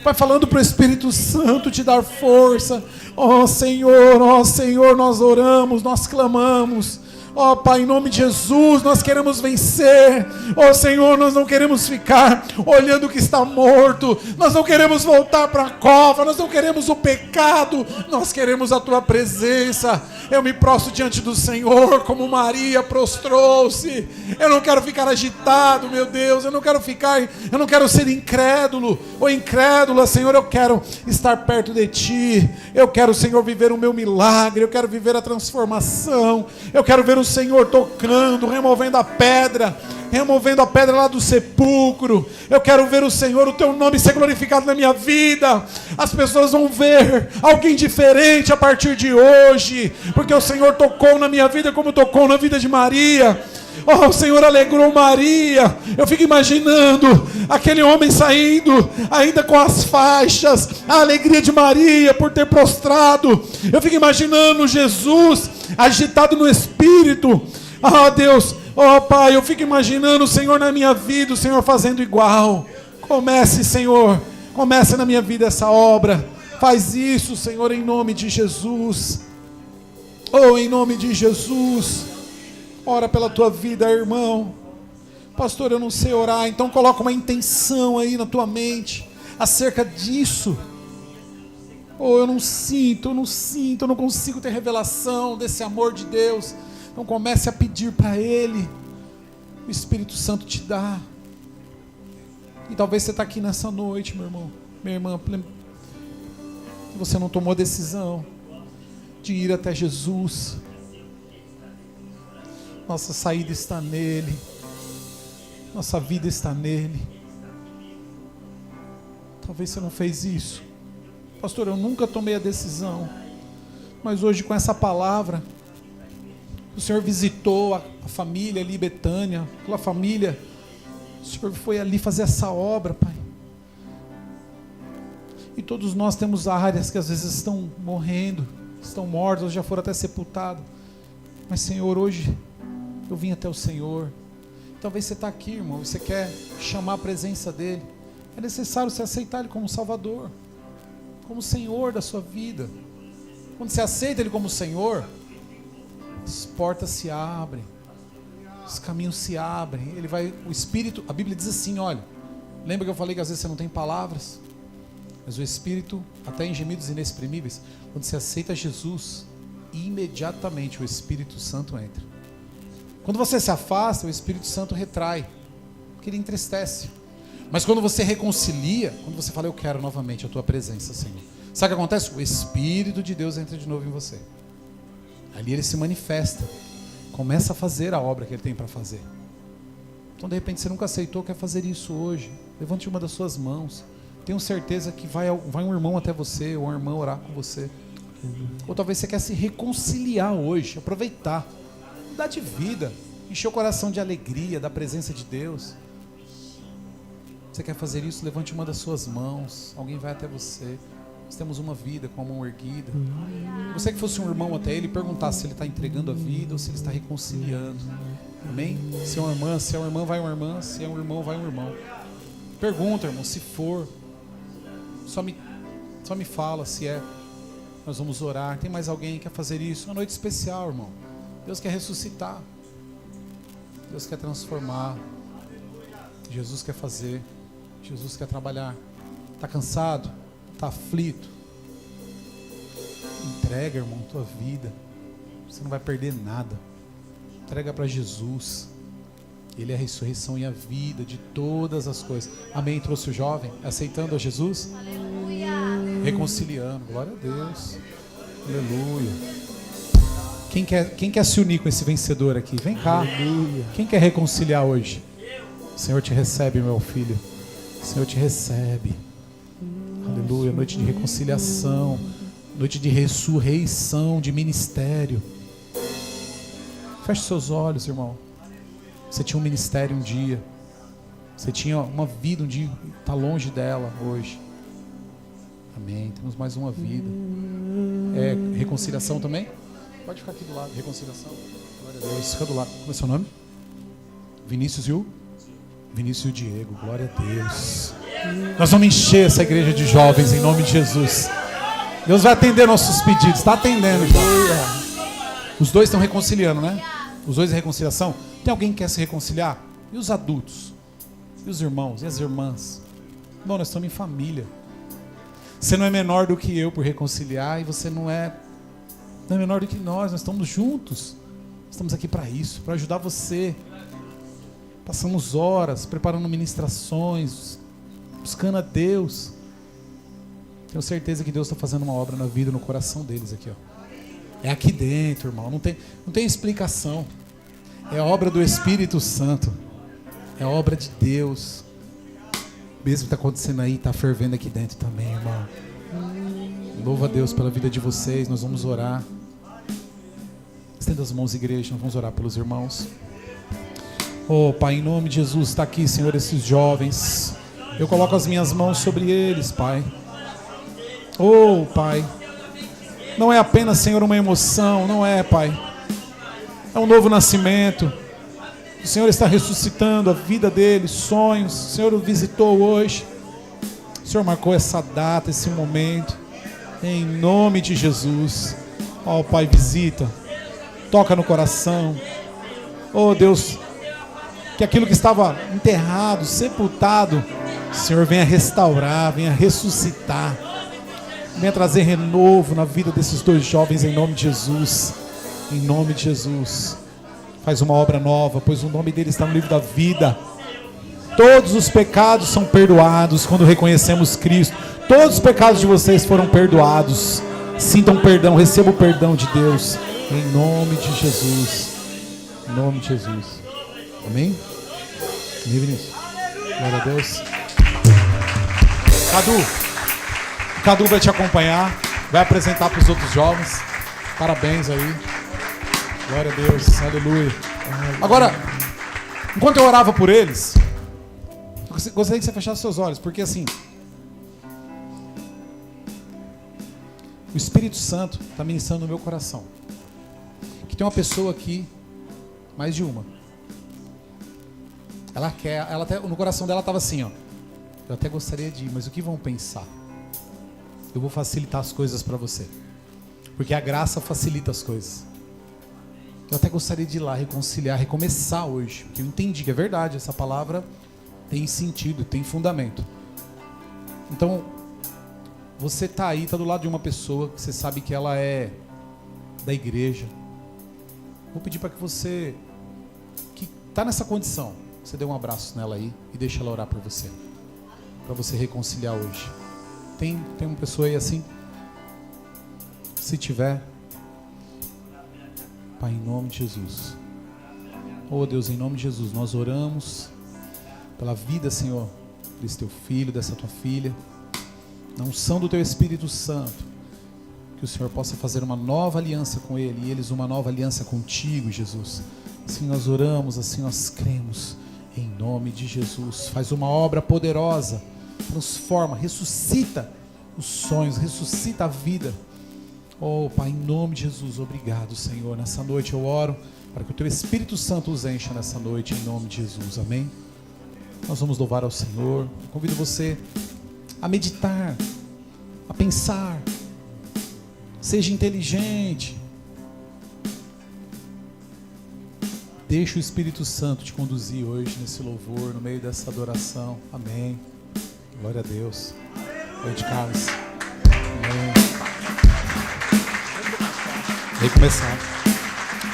Vai falando para o Espírito Santo te dar força. Ó Senhor, nós oramos, nós clamamos. Ó Pai, em nome de Jesus, nós queremos vencer. Ó Senhor, nós não queremos ficar olhando o que está morto. Nós não queremos voltar para a cova. Nós não queremos o pecado. Nós queremos a Tua presença. Eu me prostro diante do Senhor como Maria prostrou-se. Eu não quero ficar agitado, meu Deus. Eu não quero ser incrédulo ou incrédula, Senhor. Eu quero estar perto de Ti. Eu quero, Senhor, viver o meu milagre. Eu quero viver a transformação. Eu quero ver o Senhor tocando, removendo a pedra lá do sepulcro. Eu quero ver o Senhor, o Teu nome ser glorificado na minha vida. As pessoas vão ver alguém diferente a partir de hoje, porque o Senhor tocou na minha vida como tocou na vida de Maria. Oh, o Senhor alegrou Maria. Eu fico imaginando aquele homem saindo ainda com as faixas, a alegria de Maria por ter prostrado. Eu fico imaginando Jesus agitado no Espírito. Oh Deus, oh Pai, eu fico imaginando o Senhor na minha vida, o Senhor fazendo igual. Comece, Senhor, comece na minha vida essa obra. Faz isso, Senhor, em nome de Jesus. Oh, em nome de Jesus. Ora pela tua vida, irmão. Pastor, eu não sei orar. Então coloca uma intenção aí na tua mente acerca disso. Ou eu não sinto, eu não consigo ter revelação desse amor de Deus. Então comece a pedir para Ele. O Espírito Santo te dá. E talvez você está aqui nessa noite, meu irmão, minha irmã, você não tomou a decisão de ir até Jesus. Nossa saída está nele. Nossa vida está nele. Talvez você não fez isso. Pastor, eu nunca tomei a decisão. Mas hoje com essa palavra, o Senhor visitou a família ali, Betânia, aquela família. O Senhor foi ali fazer essa obra, Pai. E todos nós temos áreas que às vezes estão morrendo, estão mortas, já foram até sepultadas. Mas Senhor, hoje eu vim até o Senhor. Talvez você está aqui, irmão, e você quer chamar a presença dEle. É necessário você aceitar Ele como Salvador, como Senhor da sua vida. Quando você aceita Ele como Senhor, as portas se abrem, os caminhos se abrem. Ele vai, o Espírito, a Bíblia diz assim, olha, lembra que eu falei que às vezes você não tem palavras? Mas o Espírito, até em gemidos inexprimíveis, quando você aceita Jesus, imediatamente o Espírito Santo entra. Quando você se afasta, o Espírito Santo retrai, porque ele entristece. Mas quando você reconcilia, quando você fala, eu quero novamente a tua presença, Senhor, sabe o que acontece? O Espírito de Deus entra de novo em você. Ali ele se manifesta, começa a fazer a obra que ele tem para fazer. Então de repente você nunca aceitou, quer fazer isso hoje, levante uma das suas mãos. Tenho certeza que vai um irmão até você, ou uma irmã orar com você. Ou talvez você quer se reconciliar hoje, aproveitar, mudar de vida, encher o coração de alegria, da presença de Deus. Você quer fazer isso? Levante uma das suas mãos, alguém vai até você. Nós temos uma vida com a mão erguida. Você que fosse um irmão até ele, perguntasse se ele está entregando a vida ou se ele está reconciliando. Amém? Se é uma irmã, vai uma irmã. Se é um irmão, vai um irmão. Pergunta, irmão, se for. Só me fala se é. Nós vamos orar. Tem mais alguém que quer fazer isso? Uma noite especial, irmão. Deus quer ressuscitar. Deus quer transformar. Jesus quer fazer. Jesus quer trabalhar. Está cansado? Está aflito? Entrega, irmão, tua vida. Você não vai perder nada. Entrega para Jesus. Ele é a ressurreição e a vida de todas as coisas. Amém? Trouxe o jovem aceitando a Jesus? Aleluia. Reconciliando. Glória a Deus. Aleluia. Quem quer se unir com esse vencedor aqui? Vem cá. Aleluia. Quem quer reconciliar hoje? O Senhor te recebe, meu filho. O Senhor te recebe. Aleluia. Noite de reconciliação. Noite de ressurreição, de ministério. Feche seus olhos, irmão. Você tinha um ministério um dia. Você tinha uma vida um dia. Está longe dela hoje. Amém. Temos mais uma vida. Reconciliação também? Pode ficar aqui do lado. Reconciliação. Glória a Deus. Fica do lado. Como é seu nome? Vinícius e o Diego. Glória a Deus. Nós vamos encher essa igreja de jovens em nome de Jesus. Deus vai atender nossos pedidos. Está atendendo já. Os dois estão reconciliando, né? Os dois em reconciliação. Tem alguém que quer se reconciliar? E os adultos? E os irmãos? E as irmãs? Bom, nós estamos em família. Você não é menor do que eu por reconciliar. E você não é menor do que nós. Nós estamos juntos. Estamos aqui para isso, para ajudar você. Passamos horas preparando ministrações, buscando a Deus. Tenho certeza que Deus está fazendo uma obra na vida, no coração deles aqui, ó. É aqui dentro, irmão. Não tem explicação. É obra do Espírito Santo. É obra de Deus. Mesmo que está acontecendo aí, está fervendo aqui dentro também, irmão. Louva a Deus pela vida de vocês. Nós vamos orar. Estenda as mãos, igreja. Nós vamos orar pelos irmãos. Oh, Pai, em nome de Jesus, está aqui, Senhor, esses jovens. Eu coloco as minhas mãos sobre eles, Pai. Oh, Pai. Não é apenas, Senhor, uma emoção. Não é, Pai. É um novo nascimento. O Senhor está ressuscitando a vida deles, sonhos. O Senhor o visitou hoje. O Senhor marcou essa data, esse momento. Em nome de Jesus. Ó, Pai, visita. Toca no coração. Oh, Deus, que aquilo que estava enterrado, sepultado, o Senhor venha restaurar, venha ressuscitar, venha trazer renovo na vida desses dois jovens em nome de Jesus. Em nome de Jesus. Faz uma obra nova, pois o nome dele está no livro da vida. Todos os pecados são perdoados quando reconhecemos Cristo. Todos os pecados de vocês foram perdoados. Sintam perdão, recebam o perdão de Deus. Em nome de Jesus. Em nome de Jesus. Amém? Amém, Vinícius? Glória a Deus. Cadu vai te acompanhar, vai apresentar para os outros jovens. Parabéns aí. Glória a Deus, aleluia. Agora, enquanto eu orava por eles, eu gostaria que você fechasse seus olhos, porque assim, o Espírito Santo está ministrando no meu coração que tem uma pessoa aqui, mais de uma. Ela até, no coração dela estava assim, ó. Eu até gostaria de ir, mas o que vão pensar? Eu vou facilitar as coisas para você, porque a graça facilita as coisas. Eu até gostaria de ir lá reconciliar, recomeçar hoje, porque eu entendi que é verdade, essa palavra tem sentido, tem fundamento. Então, você está aí, está do lado de uma pessoa que você sabe que ela é da igreja. Vou pedir para que você, que está nessa condição, você dê um abraço nela aí e deixa ela orar por você, para você reconciliar hoje. Tem uma pessoa aí assim? Se tiver, Pai, em nome de Jesus. Oh Deus, em nome de Jesus, nós oramos pela vida, Senhor, desse teu filho, dessa tua filha, na unção do teu Espírito Santo, que o Senhor possa fazer uma nova aliança com ele e eles uma nova aliança contigo, Jesus. Assim nós oramos, assim nós cremos, em nome de Jesus. Faz uma obra poderosa, transforma, ressuscita os sonhos, ressuscita a vida. Oh Pai, em nome de Jesus, obrigado, Senhor. Nessa noite eu oro para que o teu Espírito Santo os encha nessa noite, em nome de Jesus, amém? Nós vamos louvar ao Senhor. Eu convido você a meditar, a pensar. Seja inteligente. Deixa o Espírito Santo te conduzir hoje nesse louvor, no meio dessa adoração, amém? Glória a Deus. Oi, de Carlos. Amém. Recomeçar.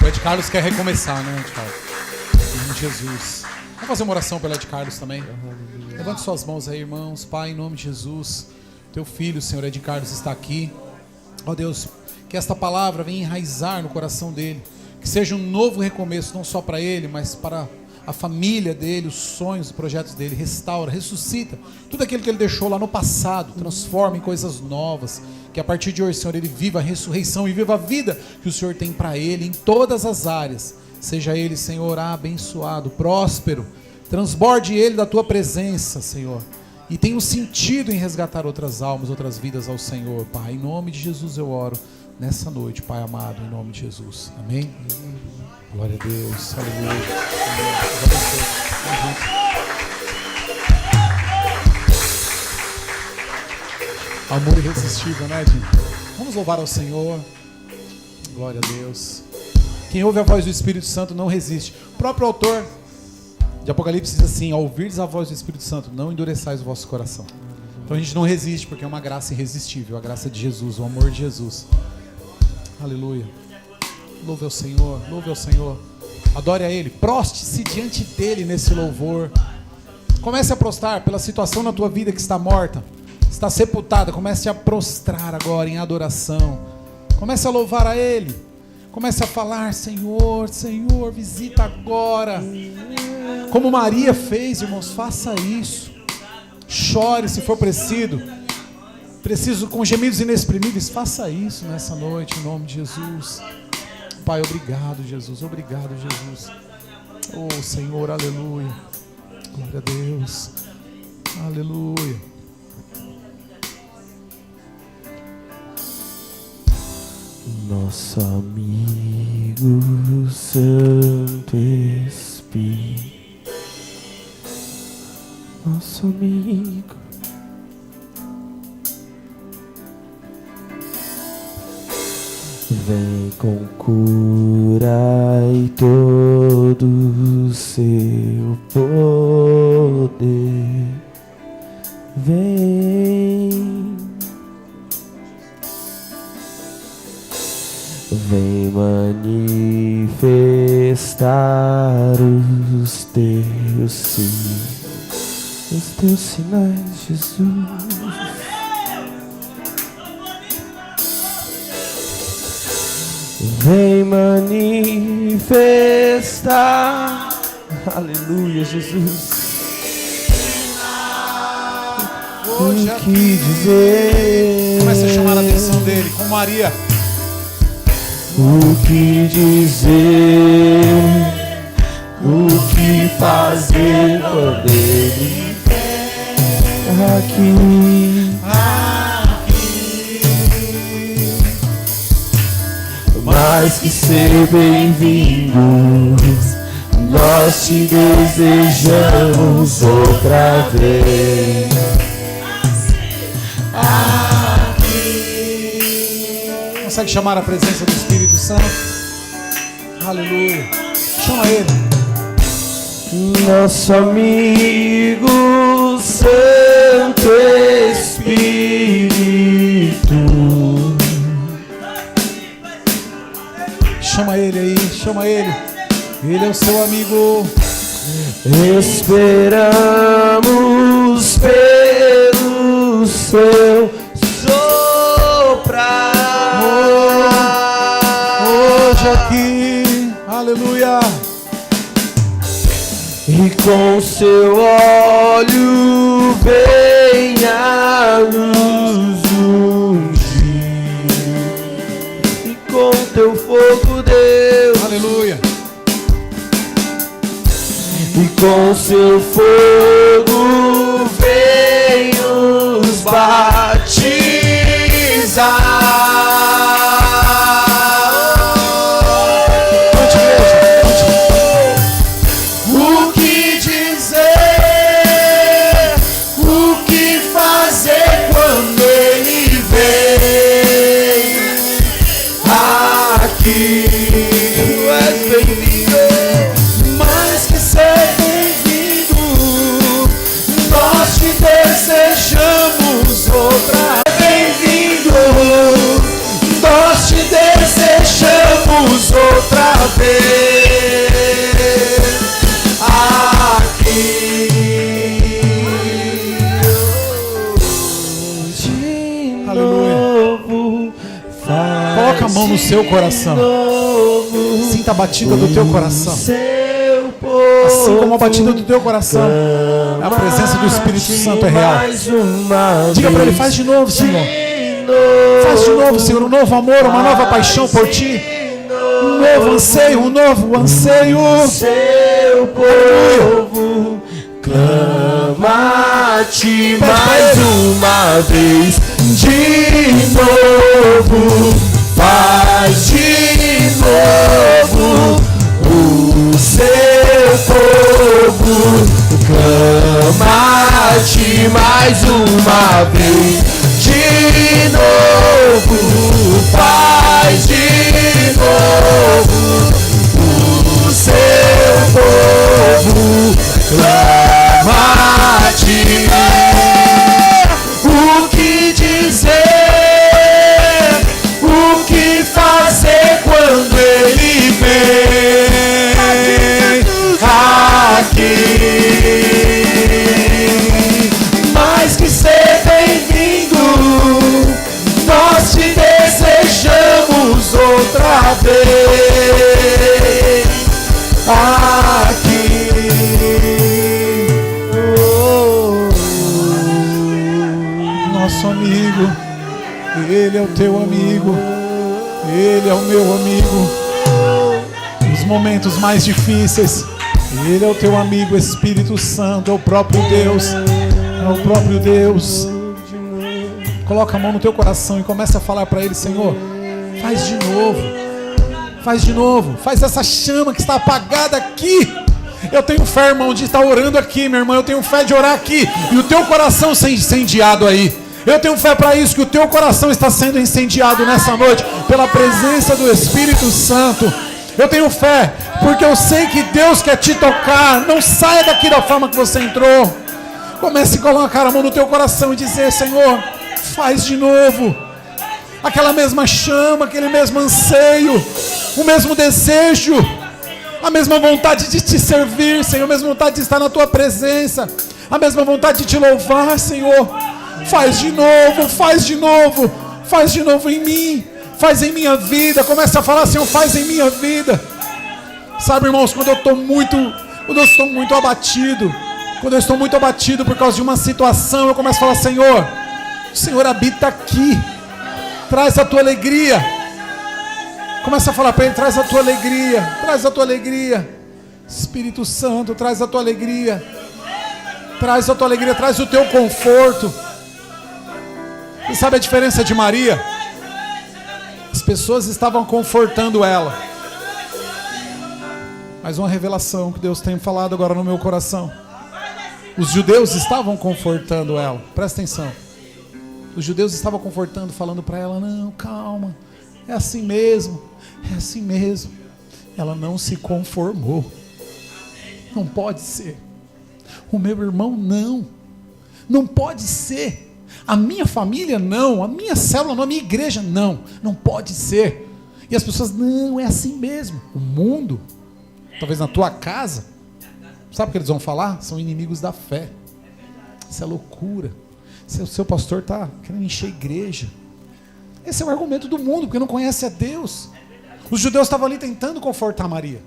O Ed Carlos quer recomeçar, né, Ed Carlos? Em nome de Jesus. Vamos fazer uma oração pelo Ed Carlos também? Levante suas mãos aí, irmãos. Pai, em nome de Jesus, teu filho, Senhor Ed Carlos, está aqui. Ó Deus, que esta palavra venha enraizar no coração dele. Que seja um novo recomeço, não só para ele, mas para a família dele, os sonhos, os projetos dele. Restaura, ressuscita tudo aquilo que ele deixou lá no passado. Transforma em coisas novas. Que a partir de hoje, Senhor, ele viva a ressurreição e viva a vida que o Senhor tem para ele em todas as áreas. Seja ele, Senhor, abençoado, próspero. Transborde ele da tua presença, Senhor. E tenha um sentido em resgatar outras almas, outras vidas ao Senhor, Pai. Em nome de Jesus eu oro nessa noite, Pai amado, em nome de Jesus. Amém? Glória a Deus. Aleluia. Deus abençoe. Amor irresistível, né, Edinho? Vamos louvar ao Senhor. Glória a Deus. Quem ouve a voz do Espírito Santo não resiste. O próprio autor de Apocalipse diz assim: ao ouvires a voz do Espírito Santo, não endureçais o vosso coração. Então a gente não resiste, porque é uma graça irresistível, a graça de Jesus, o amor de Jesus. Aleluia. Louve ao Senhor, louve ao Senhor. Adore a Ele, proste-se diante dEle nesse louvor. Comece a prostrar pela situação na tua vida que está morta, está sepultada. Comece a prostrar agora em adoração. Comece a louvar a Ele. Comece a falar: Senhor, Senhor, visita agora. Como Maria fez, irmãos, faça isso. Chore se for preciso com gemidos inexprimíveis. Faça isso nessa noite, em nome de Jesus. Pai, obrigado, Jesus. Obrigado, Jesus. Oh, Senhor, aleluia. Glória a Deus. Aleluia. Nosso amigo Santo Espírito, nosso amigo, Vem com cura e todo o seu poder. Vem, vem manifestar os teus sinais, Jesus. Vem manifestar, aleluia, Jesus. O que dizer? Comece a chamar a atenção dele, com Maria. O que dizer? O que fazer quando ele aqui? Mais que ser bem-vindos, nós te desejamos outra vez. Consegue chamar a presença do Espírito Santo? Aleluia. Chama ele. Nosso amigo Santo Espírito. Chama ele aí, chama ele. Ele é o seu amigo. Esperamos pelo seu soprar. Hoje aqui, aleluia. E com seu óleo venha nos ungir. E com teu fogo, Deus. Aleluia. E com seu fogo vem nos batizar. Cante, igreja, cante. O que dizer? O que fazer quando ele vem aqui? Tu és bem-vindo. Mais que ser bem-vindo, nós te desejamos outra. Bem-vindo, nós te desejamos outra vez aqui. De Aleluia. novo, Coloca a mão no seu coração. Sinta a batida do teu coração. Assim como a batida do teu coração, a presença do Espírito Santo é real. Diga para ele, faz de novo, Senhor. Faz de novo, Senhor, um novo amor, uma nova paixão por ti. Um novo anseio, um novo anseio. Seu povo clama-te mais uma vez. De novo, faz de novo. O seu povo clama-te mais uma vez. De novo, faz de novo. O seu povo clama-te. O que dizer? O que fazer quando ele vem aqui? Mais que ser bem-vindo, nós te desejamos outra vez aqui. Nosso amigo, ele é o teu amigo, ele é o meu amigo. Nos momentos mais difíceis, ele é o teu amigo. Espírito Santo, é o próprio Deus, é o próprio Deus. Coloca a mão no teu coração e começa a falar para ele: Senhor, faz de novo, faz de novo, faz essa chama que está apagada aqui. Eu tenho fé, irmão, de estar orando aqui, minha irmã. Eu tenho fé de orar aqui e o teu coração ser incendiado aí. Eu tenho fé para isso, que o teu coração está sendo incendiado nessa noite pela presença do Espírito Santo. Eu tenho fé, porque eu sei que Deus quer te tocar. Não saia daqui da forma que você entrou. Comece a colocar a mão no teu coração e dizer: Senhor, faz de novo. Aquela mesma chama, aquele mesmo anseio, o mesmo desejo, a mesma vontade de te servir, Senhor, a mesma vontade de estar na tua presença, a mesma vontade de te louvar, Senhor. Faz de novo, faz de novo, faz de novo em mim, faz em minha vida. Começa a falar: Senhor, faz em minha vida. Sabe, irmãos, quando eu estou muito abatido, quando eu estou muito abatido por causa de uma situação, eu começo a falar: Senhor, o Senhor habita aqui, traz a tua alegria. Começa a falar para Ele: traz a tua alegria, traz a tua alegria. Espírito Santo, traz a tua alegria, traz a tua alegria, traz o teu conforto. Você sabe a diferença de Maria? As pessoas estavam confortando ela, mas uma revelação que Deus tem falado agora no meu coração: os judeus estavam confortando ela. Presta atenção. Os judeus estavam confortando, falando para ela: não, calma, é assim mesmo, é assim mesmo. Ela não se conformou. Não pode ser. O meu irmão não pode ser. A minha família não, a minha célula não, a minha igreja não pode ser. E as pessoas: não, é assim mesmo. O mundo, talvez na tua casa, sabe o que eles vão falar? São inimigos da fé. Isso é loucura. O seu pastor está querendo encher a igreja. Esse é o argumento do mundo, porque não conhece a Deus. Os judeus estavam ali tentando confortar Maria,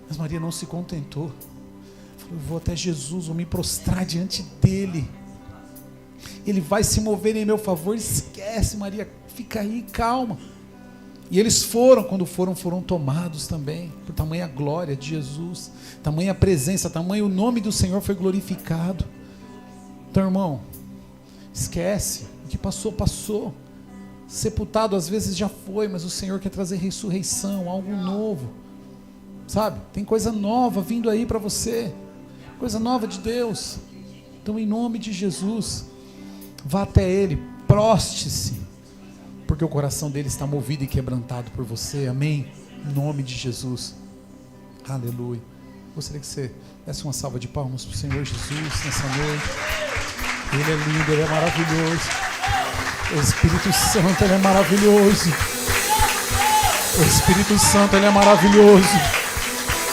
mas Maria não se contentou. Falou: eu vou até Jesus, vou me prostrar diante dele, ele vai se mover em meu favor. Esquece, Maria, fica aí, calma. E eles foram, quando foram tomados também, por tamanha glória de Jesus, tamanha presença, tamanho o nome do Senhor foi glorificado. Então, irmão, esquece, o que passou, passou. Sepultado às vezes já foi, mas o Senhor quer trazer ressurreição, algo novo, sabe? Tem coisa nova vindo aí para você, coisa nova de Deus. Então, em nome de Jesus, vá até Ele, proste-se, porque o coração dele está movido e quebrantado por você. Amém? Em nome de Jesus. Aleluia. Gostaria que você desse uma salva de palmas para o Senhor Jesus nessa noite. Ele é lindo, Ele é maravilhoso. O Espírito Santo, Ele é maravilhoso. O Espírito Santo, Ele é maravilhoso.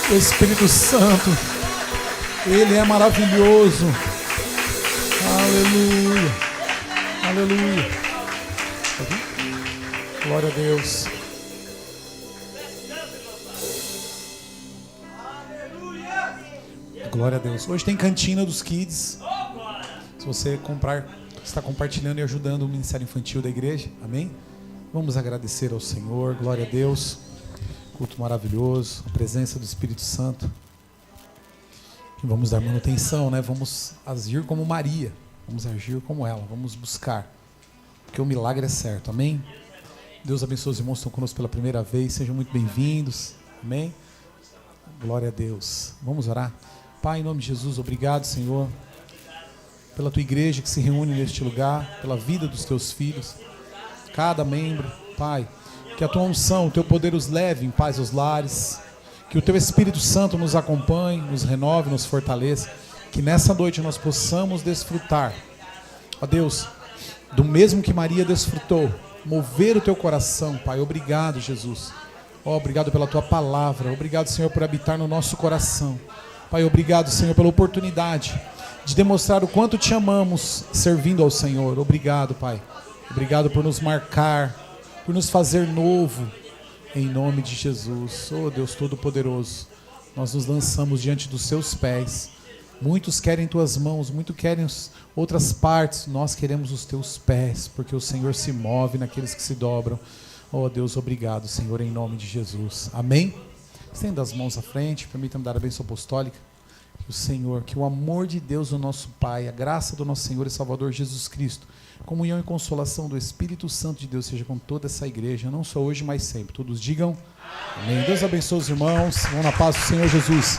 O Espírito Santo, Ele é maravilhoso. Aleluia. Aleluia. Glória a Deus. Glória a Deus. Hoje tem cantina dos kids. Se você está compartilhando e ajudando o Ministério Infantil da igreja. Amém? Vamos agradecer ao Senhor. Glória a Deus. Culto maravilhoso. A presença do Espírito Santo. E vamos dar manutenção, né? Vamos agir como Maria. Vamos agir como ela. Vamos buscar. Porque o milagre é certo. Amém? Deus abençoe os irmãos que estão conosco pela primeira vez. Sejam muito bem-vindos. Amém? Glória a Deus. Vamos orar. Pai, em nome de Jesus, obrigado, Senhor, pela tua igreja que se reúne neste lugar, pela vida dos teus filhos, cada membro, Pai, que a tua unção, o teu poder os leve em paz aos lares, que o teu Espírito Santo nos acompanhe, nos renove, nos fortaleça, que nessa noite nós possamos desfrutar, ó Deus, do mesmo que Maria desfrutou, mover o teu coração, Pai. Obrigado, Jesus. Obrigado pela tua palavra. Obrigado, Senhor, por habitar no nosso coração. Pai, obrigado, Senhor, pela oportunidade de demonstrar o quanto te amamos servindo ao Senhor. Obrigado, Pai. Obrigado por nos marcar, por nos fazer novo, em nome de Jesus. Deus Todo-Poderoso, nós nos lançamos diante dos seus pés. Muitos querem tuas mãos, muitos querem outras partes. Nós queremos os teus pés, porque o Senhor se move naqueles que se dobram. Deus, obrigado, Senhor, em nome de Jesus. Amém? Estenda as mãos à frente, permita-me dar a bênção apostólica. Que o Senhor, que o amor de Deus, o nosso Pai, a graça do nosso Senhor e Salvador Jesus Cristo, comunhão e consolação do Espírito Santo de Deus seja com toda essa igreja, não só hoje, mas sempre. Todos digam amém. Deus abençoe os irmãos. Vão na paz do Senhor Jesus.